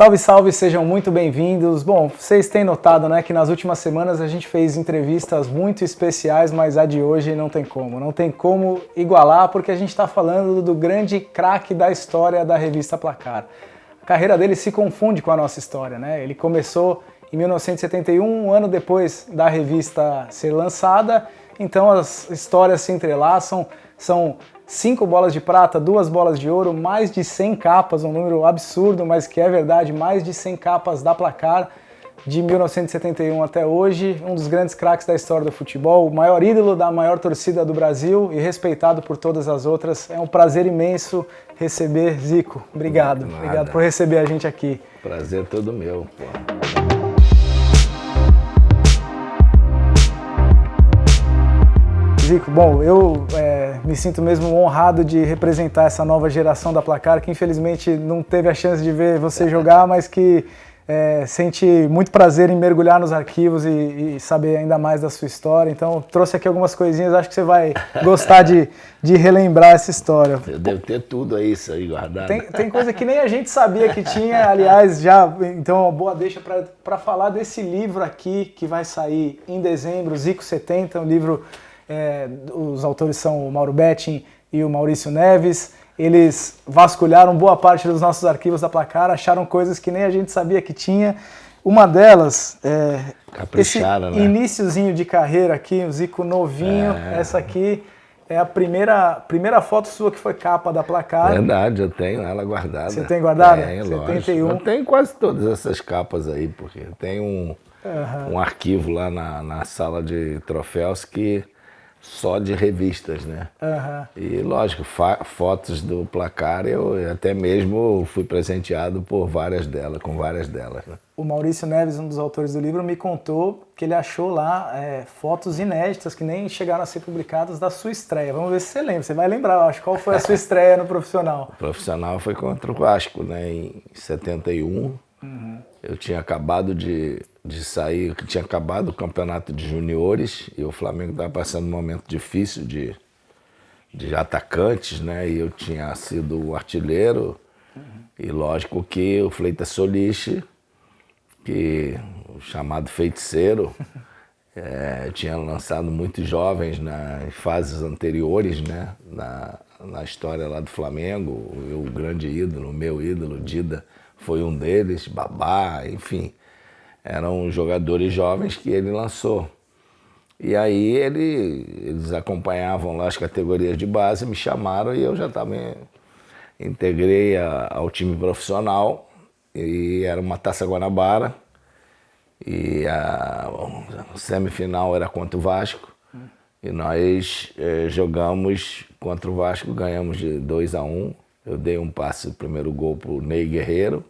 Salve, salve, sejam muito bem-vindos. Bom, vocês têm notado, né, que nas últimas semanas a gente fez entrevistas muito especiais, mas a de hoje não tem como igualar, porque a gente está falando do grande craque da história da revista Placar. A carreira dele se confunde com a nossa história, né? Ele começou em 1971, um ano depois da revista ser lançada, então as histórias se entrelaçam, são 5 bolas de prata, 2 bolas de ouro, mais de 100 capas, um número absurdo, mas que é verdade, mais de 100 capas da Placar, de 1971 até hoje, um dos grandes craques da história do futebol, o maior ídolo da maior torcida do Brasil e respeitado por todas as outras. É um prazer imenso receber Zico. Obrigado, obrigado por receber a gente aqui. Prazer todo meu, pô. Zico, bom, eu me sinto mesmo honrado de representar essa nova geração da Placar, que infelizmente não teve a chance de ver você jogar, mas que sente muito prazer em mergulhar nos arquivos e saber ainda mais da sua história. Então, trouxe aqui algumas coisinhas, acho que você vai gostar de relembrar essa história. Eu devo ter tudo isso aí guardado. Tem coisa que nem a gente sabia que tinha, aliás, então uma boa deixa para falar desse livro aqui, que vai sair em dezembro, Zico 70, um livro... os autores são o Mauro Betting e o Maurício Neves. Eles vasculharam boa parte dos nossos arquivos da Placar, acharam coisas que nem a gente sabia que tinha. Uma delas esse né? iniciozinho de carreira aqui, o Zico novinho. Essa aqui é a primeira foto sua que foi capa da Placar. Verdade, eu tenho ela guardada. Você tem guardada? Tem, 71. Eu tenho quase todas essas capas aí, porque tem um arquivo lá na sala de troféus que só de revistas, né? E lógico, fotos do Placar, eu até mesmo fui presenteado por com várias delas. Né? O Maurício Neves, um dos autores do livro, me contou que ele achou lá fotos inéditas que nem chegaram a ser publicadas da sua estreia. Vamos ver se você lembra. Você vai lembrar, eu acho, qual foi a sua estreia no profissional? O profissional foi contra o Vasco, né? Em 71. Eu tinha acabado de sair, tinha acabado o campeonato de juniores e o Flamengo estava passando um momento difícil de atacantes, né? E eu tinha sido o artilheiro e lógico que o Fleitas Solis, que o chamado feiticeiro, tinha lançado muitos jovens em fases anteriores, né? Na história lá do Flamengo, o grande ídolo, o meu ídolo, Dida, foi um deles, Babá, enfim. Eram jogadores jovens que ele lançou. E aí eles acompanhavam lá as categorias de base, me chamaram e eu já também integrei ao time profissional. E era uma Taça Guanabara. E a semifinal era contra o Vasco. E nós jogamos contra o Vasco, ganhamos de 2-1. Eu dei um passe do primeiro gol para o Ney Guerreiro.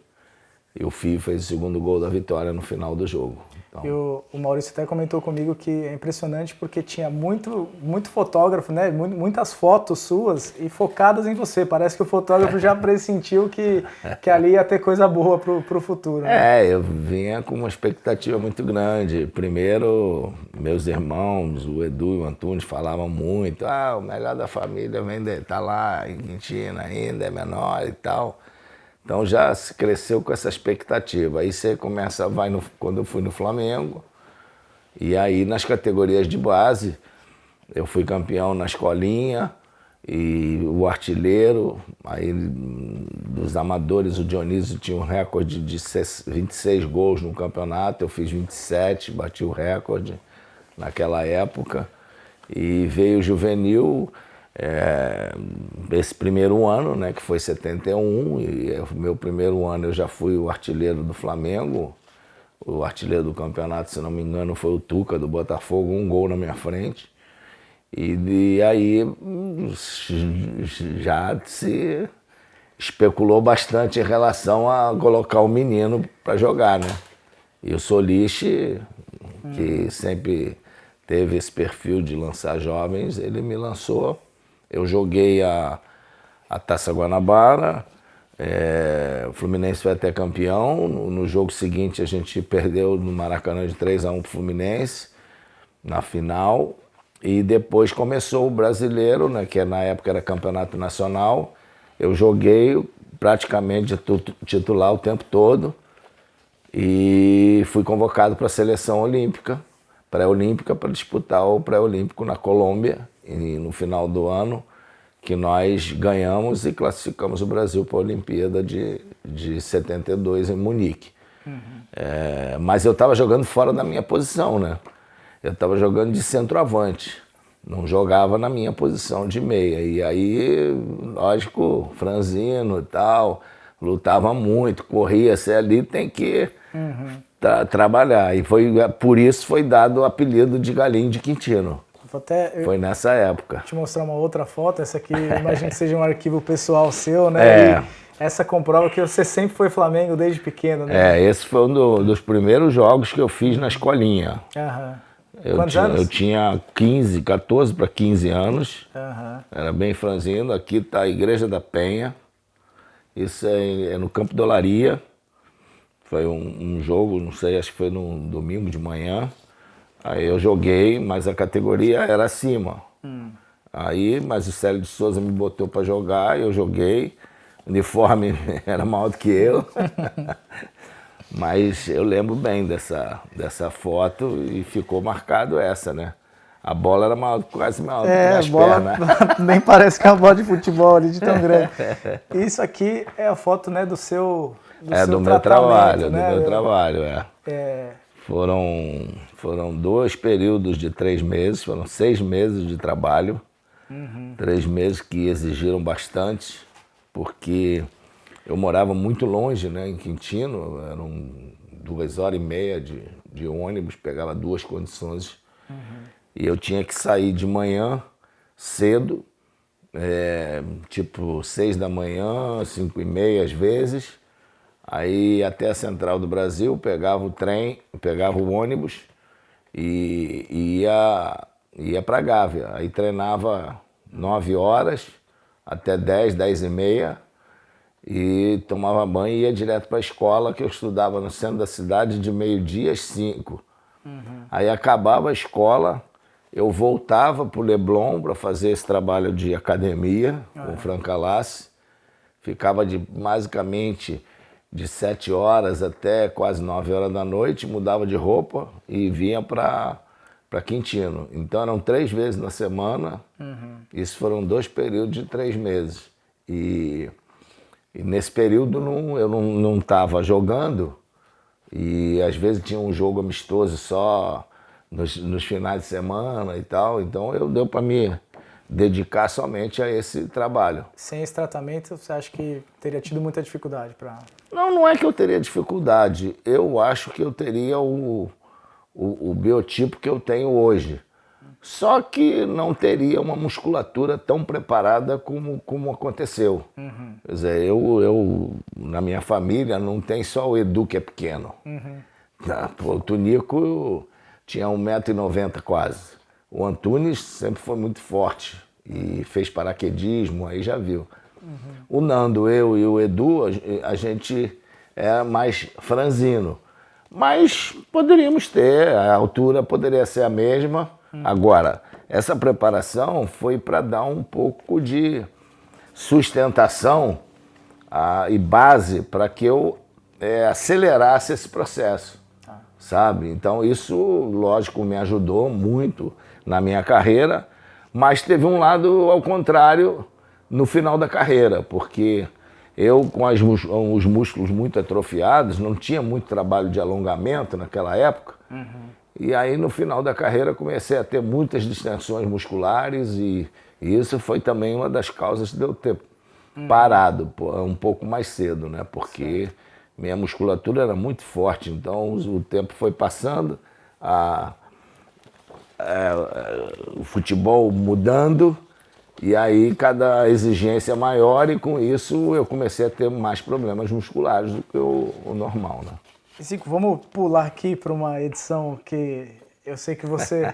E o Fio fez o segundo gol da vitória no final do jogo. Então... E o Maurício até comentou comigo que é impressionante porque tinha muito fotógrafo, né? Muitas fotos suas e focadas em você. Parece que o fotógrafo já pressentiu que ali ia ter coisa boa pro futuro. Né? Eu vinha com uma expectativa muito grande. Primeiro, meus irmãos, o Edu e o Antunes, falavam muito. O melhor da família tá lá em Argentina ainda, é menor e tal. Então já se cresceu com essa expectativa. Aí você começa, quando eu fui no Flamengo, e aí nas categorias de base, eu fui campeão na escolinha, e o artilheiro, aí dos amadores, o Dionísio tinha um recorde de 26 gols no campeonato, eu fiz 27, bati o recorde naquela época, e veio o juvenil... esse primeiro ano, né, que foi 71, e o meu primeiro ano eu já fui o artilheiro do Flamengo, o artilheiro do campeonato, se não me engano, foi o Tuca do Botafogo, um gol na minha frente, e aí já se especulou bastante em relação a colocar o menino para jogar, né? E o Solis, que sempre teve esse perfil de lançar jovens, ele me lançou. Eu joguei a Taça Guanabara, o Fluminense foi até campeão. No jogo seguinte a gente perdeu no Maracanã de 3-1 para o Fluminense, na final. E depois começou o Brasileiro, né, que na época era campeonato nacional. Eu joguei praticamente titular o tempo todo. e fui convocado para a seleção olímpica, pré-olímpica, para disputar o pré-olímpico na Colômbia, e no final do ano, que nós ganhamos e classificamos o Brasil para a Olimpíada de 72 em Munique. Mas eu estava jogando fora da minha posição, né? Eu estava jogando de centroavante, não jogava na minha posição de meia. E aí, lógico, franzino e tal, lutava muito, corria, você ali tem que trabalhar. E por isso foi dado o apelido de Galinho de Quintino. Foi nessa época. Vou te mostrar uma outra foto, essa aqui imagino que seja um arquivo pessoal seu, né? E essa comprova que você sempre foi Flamengo desde pequeno, né? Esse foi um dos primeiros jogos que eu fiz na escolinha. Quantos anos? Eu tinha 14 para 15 anos, era bem franzino. Aqui está a Igreja da Penha, isso é no Campo de Olaria. Foi um jogo, não sei, acho que foi num domingo de manhã. Aí eu joguei, mas a categoria era acima. Mas o Célio de Souza me botou para jogar, eu joguei. O uniforme era maior do que eu. Mas eu lembro bem dessa foto e ficou marcado essa, né? A bola era quase maior do que as pernas. Nem parece que é uma bola de futebol ali de tão grande. Isso aqui é a foto, né, do seu do meu trabalho, né? do meu trabalho, Foram 2 períodos de 3 meses, foram 6 meses de trabalho. 3 meses que exigiram bastante, porque eu morava muito longe, né, em Quintino, eram 2h30 de ônibus, pegava 2 condições. E eu tinha que sair de manhã cedo, tipo 6 da manhã, 5h30 às vezes. Aí até a Central do Brasil, pegava o trem, pegava o ônibus e ia para Gávea. Aí treinava 9 horas até 10h30 e tomava banho e ia direto para a escola, que eu estudava no centro da cidade de meio-dia às 5. Aí acabava a escola, eu voltava para o Leblon para fazer esse trabalho de academia com o Franca Lassi. Ficava basicamente de 7 horas até quase 9 horas da noite, mudava de roupa e vinha para Quintino. Então eram 3 vezes na semana, isso foram 2 períodos de 3 meses. E nesse período eu não estava jogando, e às vezes tinha um jogo amistoso só nos finais de semana e tal, então deu para me dedicar somente a esse trabalho. Sem esse tratamento, você acha que teria tido muita dificuldade para... Não é que eu teria dificuldade, eu acho que eu teria o biotipo que eu tenho hoje. Só que não teria uma musculatura tão preparada como aconteceu. Quer dizer, eu, na minha família, não tem só o Edu que é pequeno. O Tunico tinha 1,90 m quase. O Antunes sempre foi muito forte e fez paraquedismo, aí já viu. O Nando, eu e o Edu, a gente é mais franzino. Mas poderíamos ter, a altura poderia ser a mesma. Agora, essa preparação foi para dar um pouco de sustentação e base para que eu acelerasse esse processo, sabe? Então isso, lógico, me ajudou muito na minha carreira, mas teve um lado ao contrário no final da carreira, porque eu, com os músculos muito atrofiados, não tinha muito trabalho de alongamento naquela época. E aí, no final da carreira, comecei a ter muitas distensões musculares e isso foi também uma das causas de eu ter parado um pouco mais cedo, né? Porque minha musculatura era muito forte, então o tempo foi passando, o futebol mudando, e aí cada exigência maior, e com isso eu comecei a ter mais problemas musculares do que o normal, né? Zico, vamos pular aqui para uma edição que eu sei que você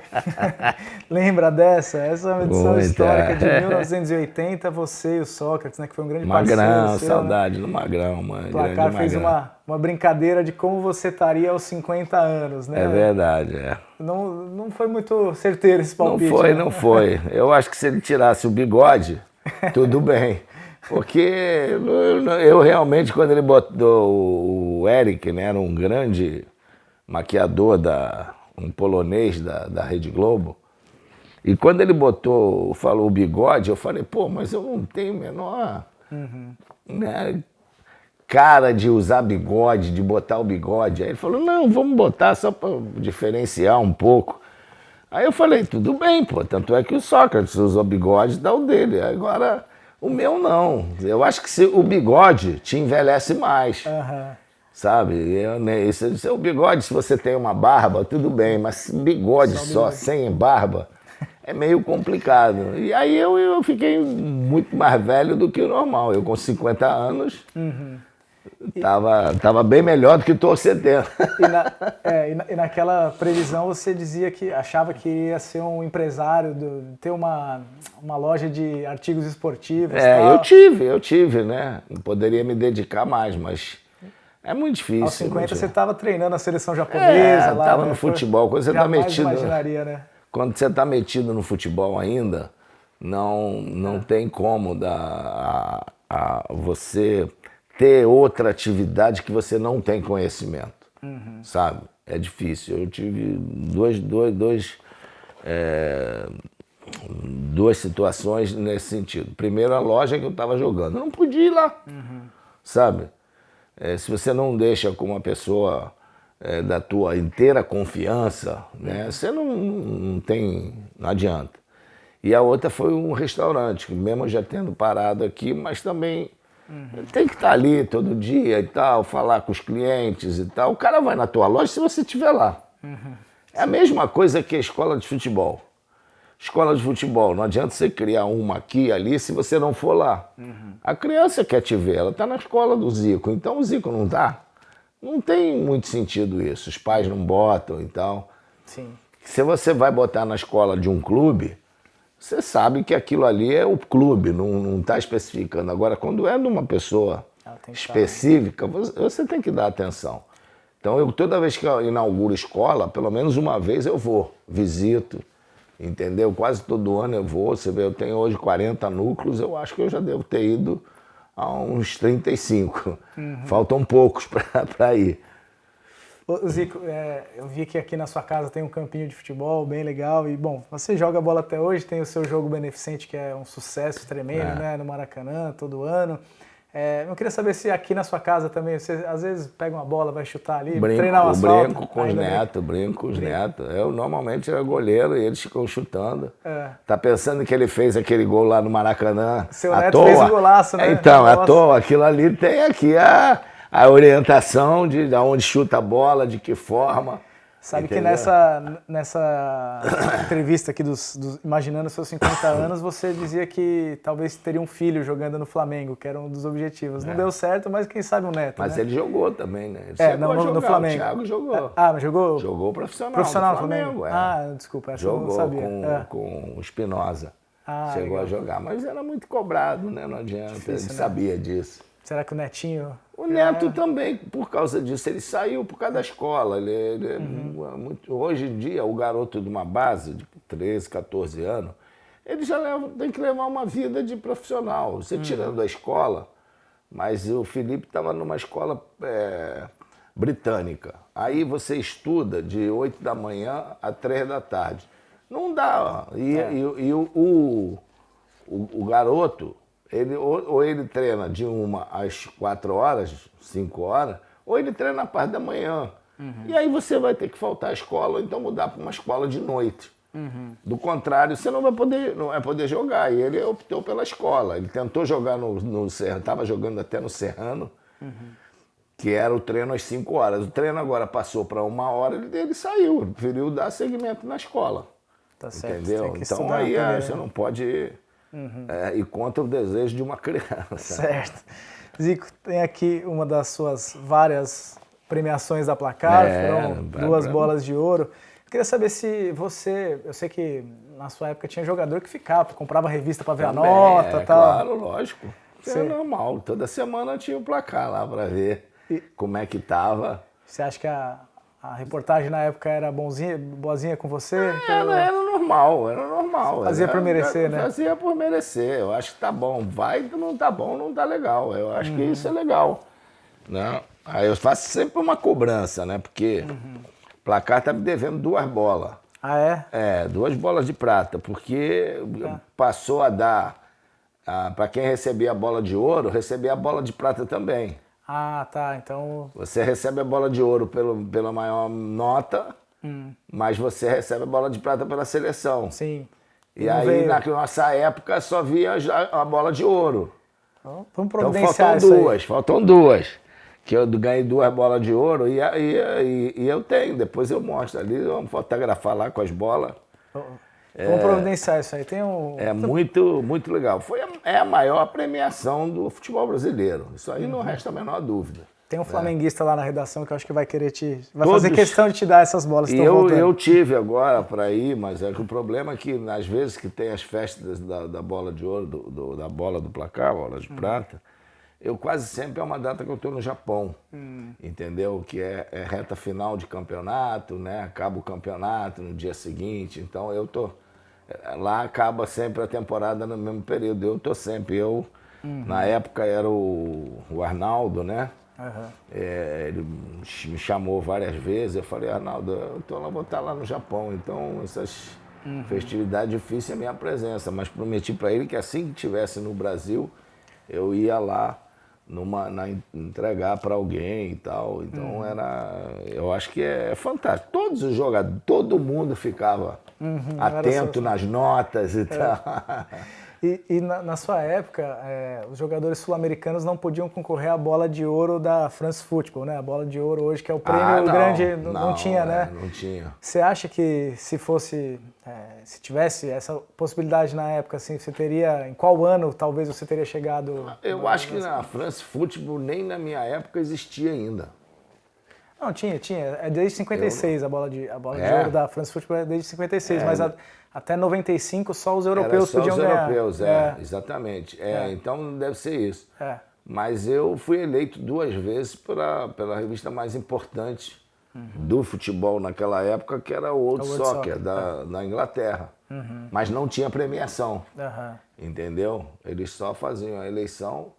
lembra dessa. Essa é uma edição histórica de 1980, você e o Sócrates, né, que foi um grande parceiro. Magrão, saudade do Magrão, mano. O Placar fez uma brincadeira de como você estaria aos 50 anos, né? É verdade, Não foi muito certeiro esse palpite. Não foi. Eu acho que se ele tirasse o bigode, tudo bem. Porque eu realmente, quando ele botou o Eric, né, era um grande maquiador, um polonês da Rede Globo, e quando ele falou o bigode, eu falei, pô, mas eu não tenho o menor né, cara de usar bigode, de botar o bigode. Aí ele falou, não, vamos botar só para diferenciar um pouco. Aí eu falei, tudo bem, pô, tanto é que o Sócrates usou bigode, dá o dele. Agora, o meu não. Eu acho que o bigode te envelhece mais, sabe? O bigode, se você tem uma barba, tudo bem, mas bigode só sem barba, é meio complicado. E aí eu fiquei muito mais velho do que o normal. Eu com 50 anos... Tava bem melhor do que estou 70. E naquela previsão você dizia que achava que ia ser um empresário, ter uma loja de artigos esportivos. Tal. Eu tive, né? Poderia me dedicar mais, mas é muito difícil. Aos 50 você estava treinando a seleção japonesa lá. Estava no futebol. Quando você está metido, imaginaria, né? Quando você está metido no futebol ainda, não tem como você ter outra atividade que você não tem conhecimento, sabe? É difícil. Eu tive duas situações nesse sentido. Primeiro, a loja que eu estava jogando. Eu não podia ir lá, sabe? Se você não deixa com uma pessoa da tua inteira confiança, né? Você não adianta. E a outra foi um restaurante, mesmo já tendo parado aqui, mas também... Tem que estar ali todo dia e tal, falar com os clientes e tal. O cara vai na tua loja se você estiver lá. É a mesma coisa que a escola de futebol. Escola de futebol, não adianta você criar uma aqui e ali se você não for lá. A criança quer te ver, ela está na escola do Zico, então o Zico não está. Não tem muito sentido isso, os pais não botam e tal. Sim. Se você vai botar na escola de um clube... Você sabe que aquilo ali é o clube, não está especificando. Agora, quando é de uma pessoa específica, você tem que dar atenção. Então, toda vez que eu inauguro escola, pelo menos uma vez eu vou, visito, entendeu? Quase todo ano eu vou. Você vê, eu tenho hoje 40 núcleos, eu acho que eu já devo ter ido a uns 35. Faltam poucos para ir. Ô, Zico, eu vi que aqui na sua casa tem um campinho de futebol bem legal e, bom, você joga bola até hoje, tem o seu jogo beneficente que é um sucesso tremendo, né, no Maracanã, todo ano. Eu queria saber se aqui na sua casa também, você às vezes pega uma bola, vai chutar ali, treinar o asfalto. Brinco com os netos. Eu normalmente era goleiro e eles ficam chutando. Tá pensando que ele fez aquele gol lá no Maracanã Seu neto fez um golaço, né? Então, à toa, aquilo ali tem aqui a orientação de onde chuta a bola, de que forma. Sabe, entendeu? Que nessa entrevista aqui Imaginando Seus 50 anos, você dizia que talvez teria um filho jogando no Flamengo, que era um dos objetivos. Não deu certo, mas quem sabe um neto, mas né? ele jogou também, né? Ele no Flamengo. O Thiago jogou. Mas jogou? Jogou profissional no Flamengo. Desculpa, essa eu não sabia. Com o Espinosa. Chegou legal. A jogar, mas era muito cobrado, né? Não adianta, difícil, ele sabia disso. Será que o Netinho... O Neto também, por causa disso, ele saiu por causa da escola. Hoje em dia, o garoto de uma base de 13, 14 anos, ele já tem que levar uma vida de profissional. Você tirando da escola, mas o Felipe estava numa escola britânica. Aí você estuda de 8 da manhã a 3 da tarde. Não dá. E o garoto... ou ele treina de 1 às 4 horas, 5 horas, ou ele treina na parte da manhã. E aí você vai ter que faltar à escola, ou então mudar para uma escola de noite. Do contrário, você não vai poder jogar. E ele optou pela escola. Ele tentou jogar no Serrano, estava jogando até no Serrano, que era o treino às 5 horas. O treino agora passou para 1 hora, ele saiu, ele preferiu dar seguimento na escola. Tá certo. Entendeu? Então aí você não pode... e contra o desejo de uma criança. Certo. Zico, tem aqui uma das suas várias premiações da Placar, foram 2 bolas de ouro. Eu queria saber se você, eu sei que na sua época tinha jogador que ficava, comprava revista para ver a nota e tal. Claro, lógico. Isso é normal. Toda semana tinha o placar lá para ver como é que tava. Você acha que a reportagem na época era boazinha com você? Era normal. normal, era normal. Fazia por merecer, né? Fazia por merecer. Eu acho que tá bom. Vai, não tá bom, não tá legal. Eu acho que isso é legal. Né? Aí eu faço sempre uma cobrança, né? Porque o placar tá me devendo 2 bolas. Ah, é? É, 2 bolas de prata, porque passou a dar, para quem recebia a bola de ouro, recebia a bola de prata também. Ah, tá. Então. Você recebe a bola de ouro pela maior nota, mas você recebe a bola de prata pela seleção. Sim. E aí, na nossa época, só via a bola de ouro. Então, vamos Então providenciar faltam duas. Que eu ganhei 2 bolas de ouro e eu tenho. Depois eu mostro ali, vamos fotografar lá com as bolas. Vamos providenciar isso aí. Tem É muito, muito legal. É a maior premiação do futebol brasileiro. Isso aí não resta a menor dúvida. Tem um flamenguista lá na redação que eu acho que vai querer vai fazer questão de te dar essas bolas. E eu tive agora para ir, mas o problema é que às vezes que tem as festas da bola de ouro, da bola do placar, bola de prata, eu quase sempre é uma data que eu estou no Japão, entendeu? Que é reta final de campeonato, né? Acaba o campeonato no dia seguinte, então eu tô lá, acaba sempre a temporada no mesmo período. Eu tô sempre, na época era o Arnaldo, né? Ele me chamou várias vezes. Eu falei, Arnaldo, vou estar lá no Japão, então essas festividades difíceis é a minha presença, mas prometi para ele que assim que estivesse no Brasil eu ia lá entregar para alguém e tal. Então eu acho que é fantástico. Todos os jogadores, todo mundo ficava atento nas notas e tal. E na sua época, os jogadores sul-americanos não podiam concorrer à bola de ouro da France Football, né? A bola de ouro hoje, que é o prêmio grande, não tinha, né? Não tinha. Você acha que se tivesse essa possibilidade na época, assim, você teria, em qual ano talvez você teria chegado? Eu acho que na France Football nem na minha época existia ainda. Não, tinha. É desde 56 a bola de ouro da France Football, é desde 56, mas até 95 só os europeus podiam ganhar. Europeus, exatamente. Então deve ser isso. Mas eu fui eleito 2 vezes pela revista mais importante do futebol naquela época, que era o Old Soccer, da Inglaterra. Mas não tinha premiação, entendeu? Eles só faziam a eleição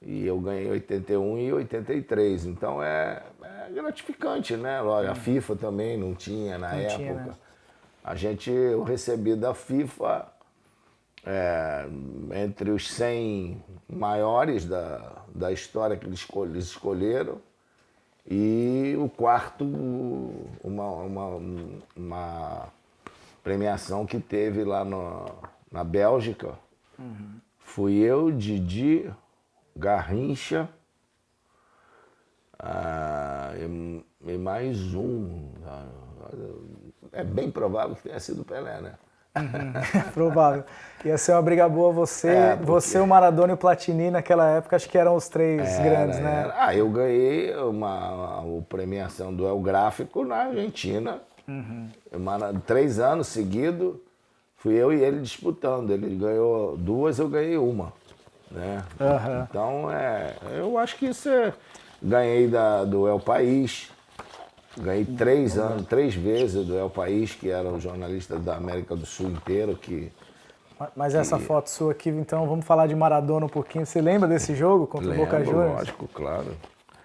e eu ganhei em 81 e 83. Então é gratificante, né? A FIFA também não tinha na época. Tinha, né? Eu recebi da FIFA entre os 100 maiores da história que eles escolheram, e o quarto, uma premiação que teve lá na Bélgica. Fui eu, Didi, Garrincha e mais um. É bem provável que tenha sido o Pelé, né? Provável. Ia ser uma briga boa você, o Maradona e o Platini naquela época, acho que eram os 3 grandes, né? Eu ganhei a premiação do El Gráfico na Argentina. 3 anos seguidos, fui eu e ele disputando. Ele ganhou 2, eu ganhei 1. Né? Então, eu acho que isso ganhei do El País. Ganhei 3 vezes do El País, que era um jornalista da América do Sul inteiro. Mas essa foto sua aqui, então, vamos falar de Maradona um pouquinho. Você lembra desse jogo contra o Boca Juniors? Lógico, claro.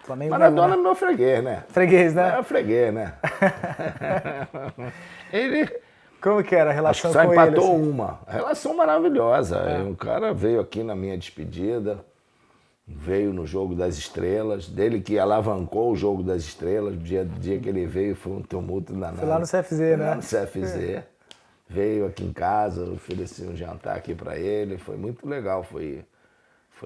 Flamengo Maradona é meu freguês, né? Freguês, né? É freguês, né? Ele... Como que era a relação com ele? Só empatou uma. Relação maravilhosa. O cara veio aqui na minha despedida, veio no Jogo das Estrelas, dele que alavancou o Jogo das Estrelas. O dia que ele veio foi um tumulto danado. Foi lá no CFZ, né? Lá no CFZ. Veio aqui em casa, ofereci um jantar aqui para ele. Foi muito legal, foi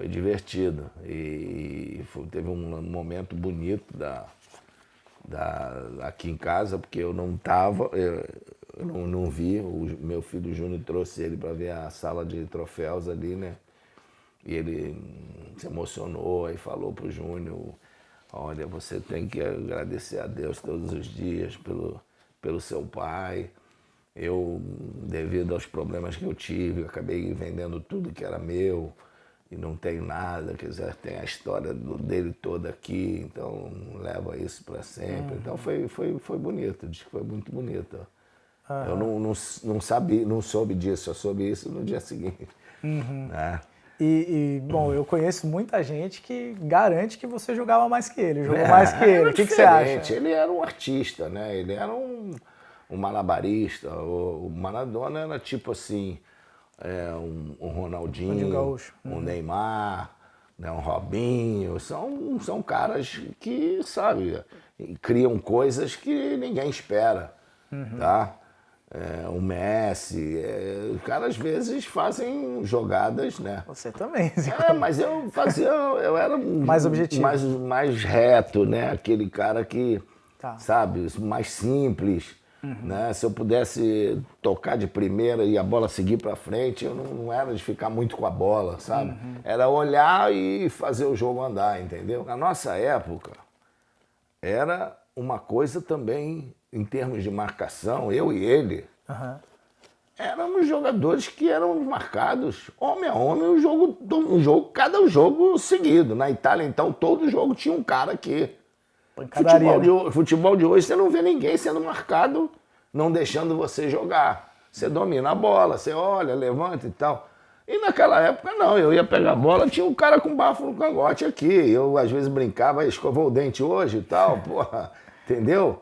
divertido. E teve um momento bonito aqui em casa, porque eu não estava... Eu não vi, o meu filho Júnior trouxe ele para ver a sala de troféus ali, né? E ele se emocionou e falou pro Júnior, olha, você tem que agradecer a Deus todos os dias pelo seu pai. Eu, devido aos problemas que eu tive, acabei vendendo tudo que era meu e não tenho nada, quer dizer, tem a história dele toda aqui, então leva isso para sempre. Então foi bonito, diz que foi muito bonito. Eu não sabia, não soube disso, eu soube isso no dia seguinte. Né? Bom, eu conheço muita gente que garante que você jogava mais que ele, jogou mais que ele. O que você acha? Ele era um artista, né? Ele era um malabarista. O Maradona era tipo assim, um Ronaldinho, um Neymar, né? Um Robinho. São caras que, sabe, criam coisas que ninguém espera, tá? O Messi, os caras às vezes fazem jogadas, né? Você também. Mas eu era mais objetivo, mais reto, né? Aquele cara que, sabe, mais simples, né? Se eu pudesse tocar de primeira e a bola seguir para frente, eu não era de ficar muito com a bola, sabe? Era olhar e fazer o jogo andar, entendeu? Na nossa época, era uma coisa também, em termos de marcação, eu e ele, éramos jogadores que eram marcados homem a homem, cada jogo seguido. Na Itália, então, todo jogo tinha um cara que... Futebol de hoje, você não vê ninguém sendo marcado, não deixando você jogar. Você domina a bola, você olha, levanta e tal. E naquela época, não, eu ia pegar a bola, tinha um cara com bafo no cangote aqui. Eu, às vezes, brincava, escovou o dente hoje e tal, porra, entendeu?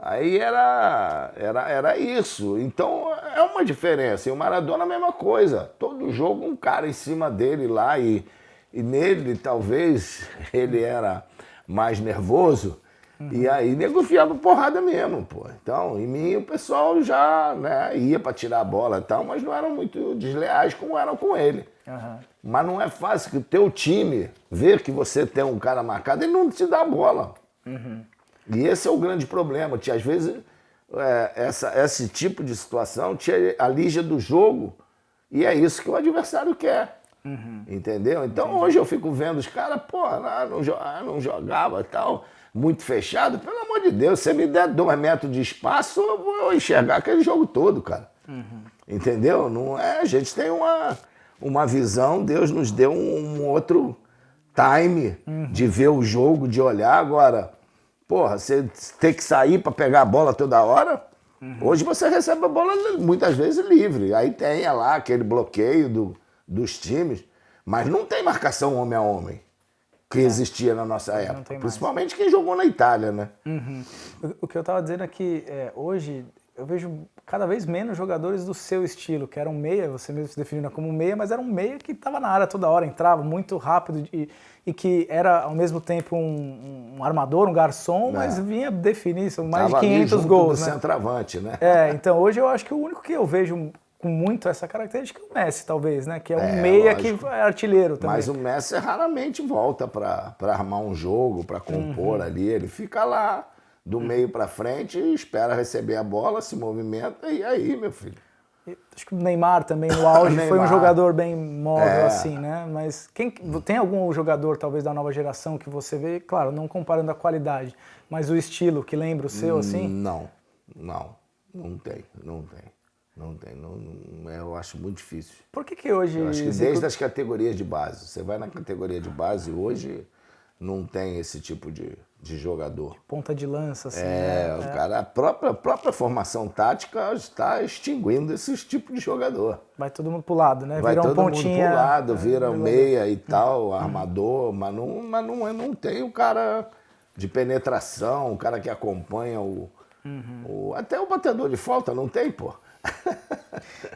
Aí era isso. Então, é uma diferença. E o Maradona, a mesma coisa. Todo jogo, um cara em cima dele lá. E nele, talvez, ele era mais nervoso. E aí, nego enfiava porrada mesmo, pô. Então, em mim, o pessoal já, né, ia pra tirar a bola e tal, mas não eram muito desleais como eram com ele. Mas não é fácil que o teu time ver que você tem um cara marcado, ele não te dá a bola. E esse é o grande problema. Às vezes, esse tipo de situação te alija do jogo e é isso que o adversário quer. Entendeu? Então, hoje eu fico vendo os caras, pô, não jogava e tal, muito fechado. Pelo amor de Deus, se você me der 2 metros de espaço, eu vou enxergar aquele jogo todo, cara. Entendeu? Não é, a gente tem uma visão, Deus nos deu um outro time de ver o jogo, de olhar. Agora, porra, você tem que sair para pegar a bola toda hora. Hoje você recebe a bola muitas vezes livre. Aí tem lá aquele bloqueio dos times, mas não tem marcação homem a homem que existia na nossa época. Principalmente quem jogou na Itália, né? O que eu estava dizendo é que hoje eu vejo cada vez menos jogadores do seu estilo, que eram meia, você mesmo se definindo como meia, mas era um meia que estava na área toda hora, entrava muito rápido e que era ao mesmo tempo um armador, um garçom, mas vinha definir, são mais de 500 gols, né? Centroavante, né? Então hoje eu acho que o único que eu vejo com muito essa característica é o Messi, talvez, né? Que é um meia, lógico, que é artilheiro também. Mas o Messi raramente volta para armar um jogo, para compor ali. Ele fica lá do meio para frente, espera receber a bola, se movimenta e aí, meu filho. Acho que o Neymar também no auge foi um jogador bem móvel, assim, né? Mas tem algum jogador, talvez, da nova geração que você vê, claro, não comparando a qualidade, mas o estilo que lembra o seu, assim? Não tem. Eu acho muito difícil. Por que hoje... Eu acho que desde as categorias de base. Você vai na categoria de base hoje, não tem esse tipo de jogador. Ponta de lança, assim. Cara, a própria formação tática está extinguindo esse tipo de jogador. Vai todo mundo pro lado, né? Vai vira todo pontinha, mundo pro lado, vira meia e tal, armador, mas não tem o cara de penetração, o cara que acompanha até o batedor de falta, não tem, pô.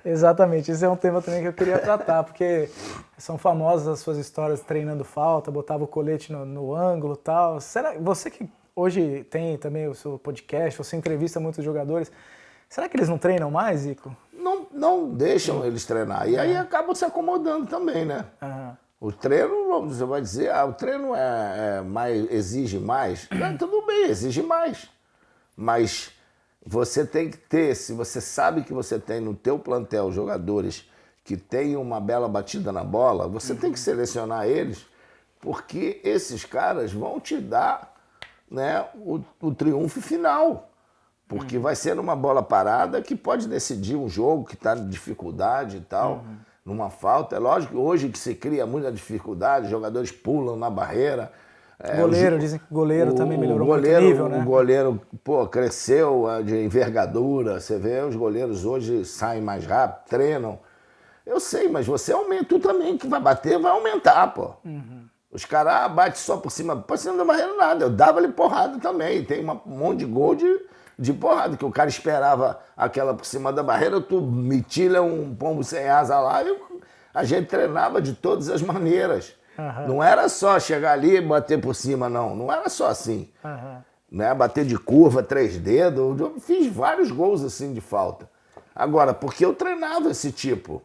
Exatamente, esse é um tema também que eu queria tratar, porque são famosas as suas histórias treinando falta, botava o colete no ângulo e tal. Será você que hoje tem também o seu podcast, você entrevista muitos jogadores, será que eles não treinam mais, Zico? Não deixam eles treinar, e aí acabam se acomodando também, né? O treino, você vai dizer, o treino exige mais. Tudo bem, exige mais, mas você tem que ter, se você sabe que você tem no teu plantel jogadores que têm uma bela batida na bola, você tem que selecionar eles, porque esses caras vão te dar, né, o triunfo final. Porque vai ser uma bola parada que pode decidir um jogo que está em dificuldade e tal, numa falta. É lógico que hoje que se cria muita dificuldade, jogadores pulam na barreira, Goleiro, dizem que o goleiro também melhorou muito o nível, né? O goleiro, pô, cresceu de envergadura. Você vê, os goleiros hoje saem mais rápido, treinam. Eu sei, mas você aumenta, tu também que vai bater, vai aumentar, pô. Os caras batem só por cima da barreira, nada. Eu dava-lhe porrada também. Tem um monte de gol de porrada, que o cara esperava aquela por cima da barreira, tu metilha um pombo sem asa lá e a gente treinava de todas as maneiras. Não era só chegar ali e bater por cima, não. Não era só assim. Né? Bater de curva, 3 dedos. Eu fiz vários gols assim de falta. Agora, porque eu treinava esse tipo.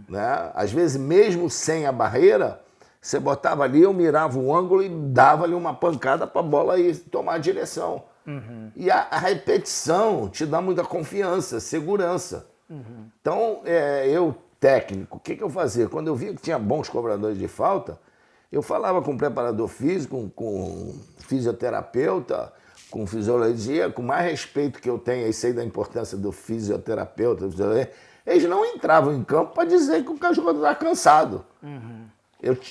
Né? Às vezes, mesmo sem a barreira, você botava ali, eu mirava o ângulo e dava-lhe uma pancada para a bola ir tomar a direção. E a repetição te dá muita confiança, segurança. Então, eu, técnico, o que eu fazia? Quando eu via que tinha bons cobradores de falta, eu falava com o preparador físico, com fisioterapeuta, com fisiologia, com mais respeito que eu tenho, e sei da importância do fisioterapeuta, eles não entravam em campo para dizer que o jogador estava cansado.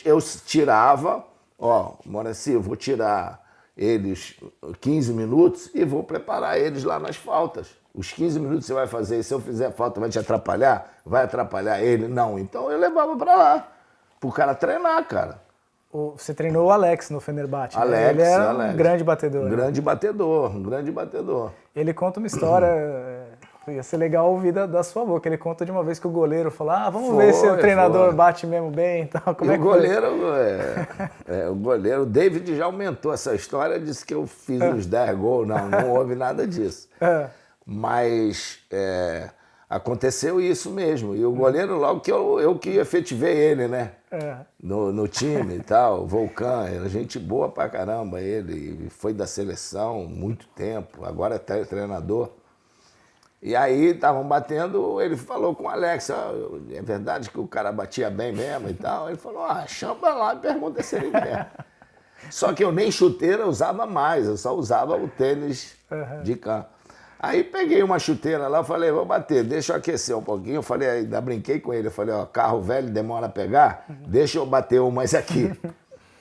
Eu tirava, Moraci, eu vou tirar eles 15 minutos e vou preparar eles lá nas faltas. Os 15 minutos você vai fazer, e se eu fizer falta vai te atrapalhar? Vai atrapalhar ele? Não. Então eu levava para lá, pro cara treinar, cara. Você treinou o Alex no Fenerbahçe, né? Alex, ele era Alex. Um grande batedor. Um grande batedor, um grande batedor. Ele conta uma história, ia ser legal ouvir da sua boca. Ele conta de uma vez que o goleiro falou, vamos ver se o treinador bate mesmo bem e tal. Como é que o goleiro, o David já aumentou essa história, disse que eu fiz uns 10 gols. Não houve nada disso. Mas aconteceu isso mesmo. E o goleiro, logo que eu que efetivei ele, né? No time e tal, Volcan, era gente boa pra caramba ele, foi da seleção muito tempo, agora é treinador. E aí estavam batendo, ele falou com o Alex, é verdade que o cara batia bem mesmo e tal? Ele falou, chama lá e pergunta se ele quer. Só que eu nem chuteira usava mais, eu só usava o tênis de campo. Aí peguei uma chuteira lá, falei, vou bater, deixa eu aquecer um pouquinho. Eu falei, ainda brinquei com ele, eu falei, carro velho demora a pegar, deixa eu bater umas aqui.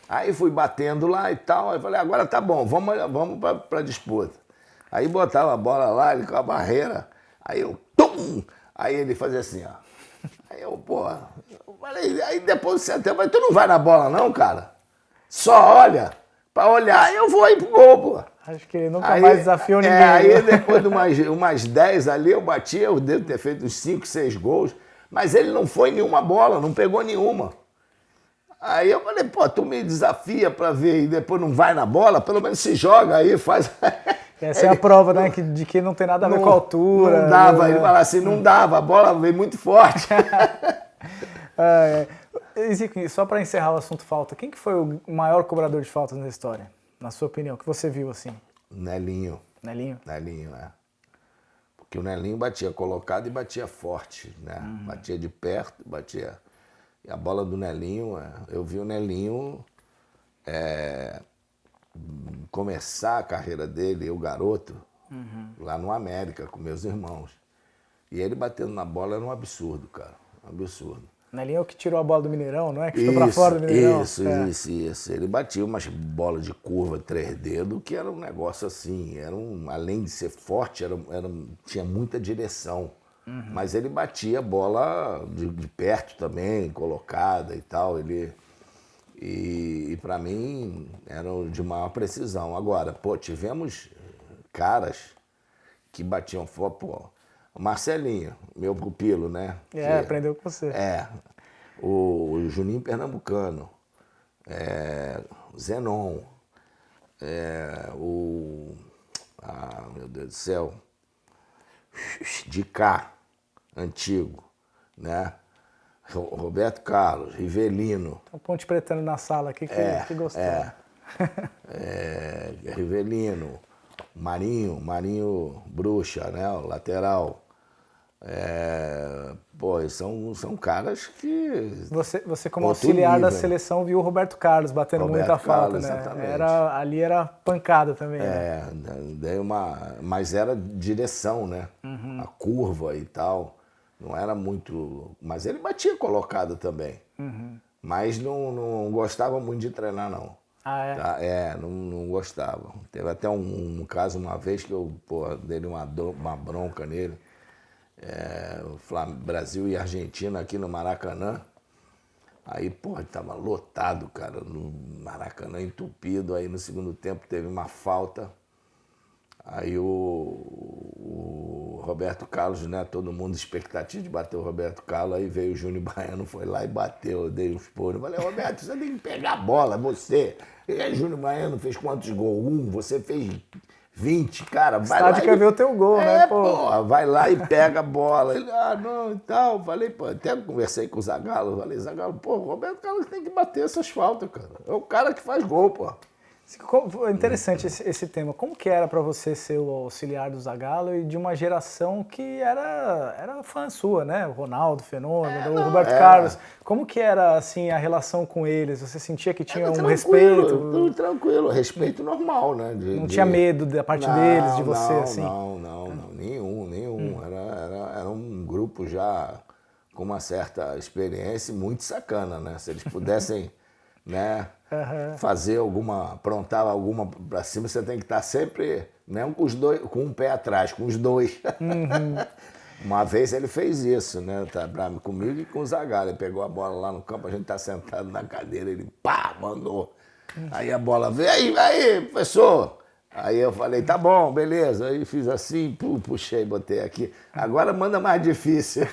Aí fui batendo lá e tal, aí falei, agora tá bom, vamos pra disputa. Aí botava a bola lá, ele com a barreira, aí eu, tum! Aí ele fazia assim, Aí eu, eu falei, aí depois você até, mas tu não vai na bola não, cara? Só olha, pra olhar eu vou aí pro gol, pô. Acho que ele nunca mais desafiou ninguém. Aí depois de umas 10 ali eu bati, eu devo ter feito uns 5, 6 gols, mas ele não foi em nenhuma bola, não pegou nenhuma. Aí eu falei, tu me desafia pra ver e depois não vai na bola, pelo menos se joga aí, faz... Essa é a prova, né, de que não tem nada a ver com a altura. Não dava, ele falava assim, não dava, a bola veio muito forte. Zico, só para encerrar o assunto falta, quem que foi o maior cobrador de faltas na história? Na sua opinião, que você viu assim? Nelinho. Nelinho? Nelinho, Porque o Nelinho batia colocado e batia forte, né? Batia de perto, batia... E a bola do Nelinho, eu vi o Nelinho começar a carreira dele, o garoto, lá no América, com meus irmãos. E ele batendo na bola era um absurdo, cara. Um absurdo. Nelinho é o que tirou a bola do Mineirão, não é? Que ficou pra fora do Mineirão. Isso. Ele batia umas bolas de curva 3 dedos, que era um negócio assim, além de ser forte, tinha muita direção. Mas ele batia bola de perto também, colocada e tal. E para mim era de maior precisão. Agora, tivemos caras que batiam forte, o Marcelinho, meu pupilo, né? Aprendeu com você. O Juninho Pernambucano, Zenon, meu Deus do céu, de cá, antigo, né? Roberto Carlos, Rivelino. Então, Ponte Pretano na sala aqui que gostou. Rivelino, Marinho Bruxa, né? O lateral. São caras que... Você como auxiliar da seleção, viu o Roberto Carlos batendo muita falta, né? Exatamente. Ali era pancada também. Mas era direção, né? A curva e tal. Não era muito... Mas ele batia colocado também. Mas não gostava muito de treinar, não. Ah, é? Tá, não gostava. Teve até um caso uma vez que eu dei uma bronca nele. Brasil e Argentina aqui no Maracanã. Aí, tava lotado, cara, no Maracanã entupido. Aí no segundo tempo teve uma falta. Aí o Roberto Carlos, né? Todo mundo expectativa de bater o Roberto Carlos. Aí veio o Júnior Baiano, foi lá e bateu. Eu dei uns poros. Eu falei, Roberto, você tem que pegar a bola, você. E aí, Júnior Baiano fez quantos gols? Você fez 20, cara. Vai Estádio lá quer ver o teu gol, né, pô? Vai lá e pega a bola. Ele, não, e tal. Falei, até conversei com o Zagallo. Falei, Zagallo, o Roberto Carlos tem que bater essas faltas, cara. É o cara que faz gol, pô. Interessante esse tema. Como que era para você ser o auxiliar do Zagallo e de uma geração que era fã sua, né? O Ronaldo, o Fenômeno, o Roberto Carlos. Como que era assim a relação com eles? Você sentia que tinha um respeito? Tranquilo, respeito normal, né? Não tinha medo da parte deles, de você, assim? Não, nenhum. Era um grupo já com uma certa experiência e muito sacana, né? Se eles pudessem, né? Aprontar alguma pra cima, você tem que estar sempre, não com os dois, com um pé atrás, com os dois. Uma vez ele fez isso, né? Comigo e com o Zagallo. Ele pegou a bola lá no campo, a gente tá sentado na cadeira, ele mandou. Aí a bola veio, aí, professor. Aí eu falei, tá bom, beleza. Aí fiz assim, puxei, botei aqui. Agora manda mais difícil.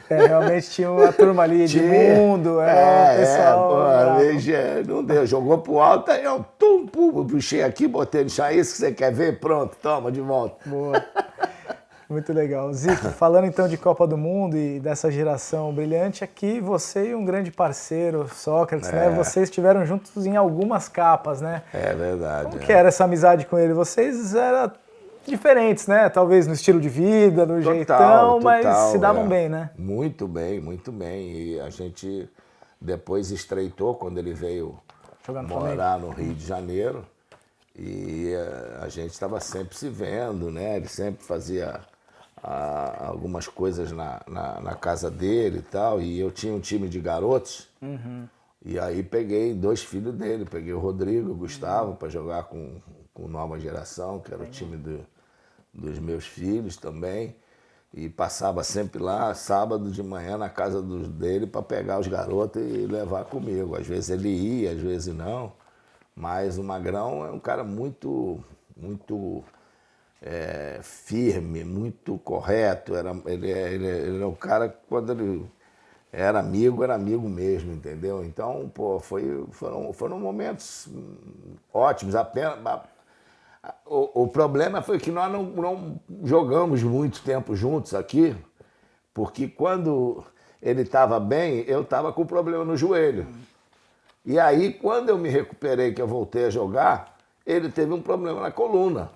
Realmente tinha uma turma ali de mundo, o pessoal. Veja, não deu, jogou pro alto, aí eu puxei aqui, botei no chão, isso que você quer ver? Pronto, toma, de volta. Boa. Muito legal. Zico, falando então de Copa do Mundo e dessa geração brilhante, aqui você e um grande parceiro, Sócrates, né? Vocês estiveram juntos em algumas capas, né? É verdade. Como que era essa amizade com ele? Vocês eram diferentes, né? Talvez no estilo de vida, no jeitão, mas se davam bem, né? Muito bem. E a gente depois estreitou quando ele veio morar no Rio de Janeiro. E a gente estava sempre se vendo, né? Ele sempre fazia algumas coisas na casa dele e tal. E eu tinha um time de garotos. E aí peguei 2 filhos dele. Peguei o Rodrigo e o Gustavo para jogar com Nova Geração, que era o time dos meus filhos também. E passava sempre lá, sábado de manhã, na casa dele para pegar os garotos e levar comigo. Às vezes ele ia, às vezes não. Mas o Magrão é um cara muito firme, muito correto. Ele é um cara que quando ele era amigo mesmo, entendeu? Então, foram momentos ótimos. O problema foi que nós não jogamos muito tempo juntos aqui, porque quando ele estava bem, eu estava com problema no joelho. E aí, quando eu me recuperei, que eu voltei a jogar, ele teve um problema na coluna.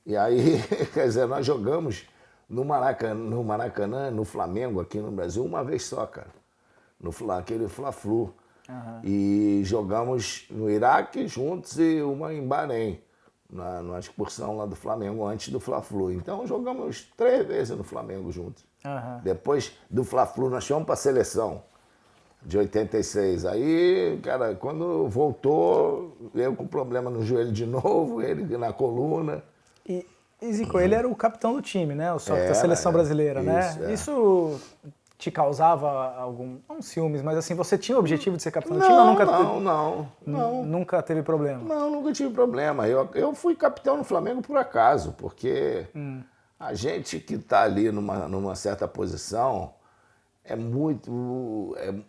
E aí, quer dizer, nós jogamos no Maracanã, no Flamengo, aqui no Brasil, uma vez só, cara. Aquele Fla-Flu. E jogamos no Iraque juntos e uma em Bahrein, na excursão lá do Flamengo, antes do Fla-Flu. Então, jogamos 3 vezes no Flamengo juntos. Depois do Fla-Flu, nós fomos para a seleção de 86. Aí, cara, quando voltou, eu com problema no joelho de novo, ele na coluna. E Zico, ele era o capitão do time, né? O Sócrates da seleção brasileira, né? Isso te causava não ciúmes, mas assim, você tinha o objetivo de ser capitão do time? Não. Nunca teve problema? Não, nunca tive problema. Eu fui capitão no Flamengo por acaso, porque a gente que está ali numa certa posição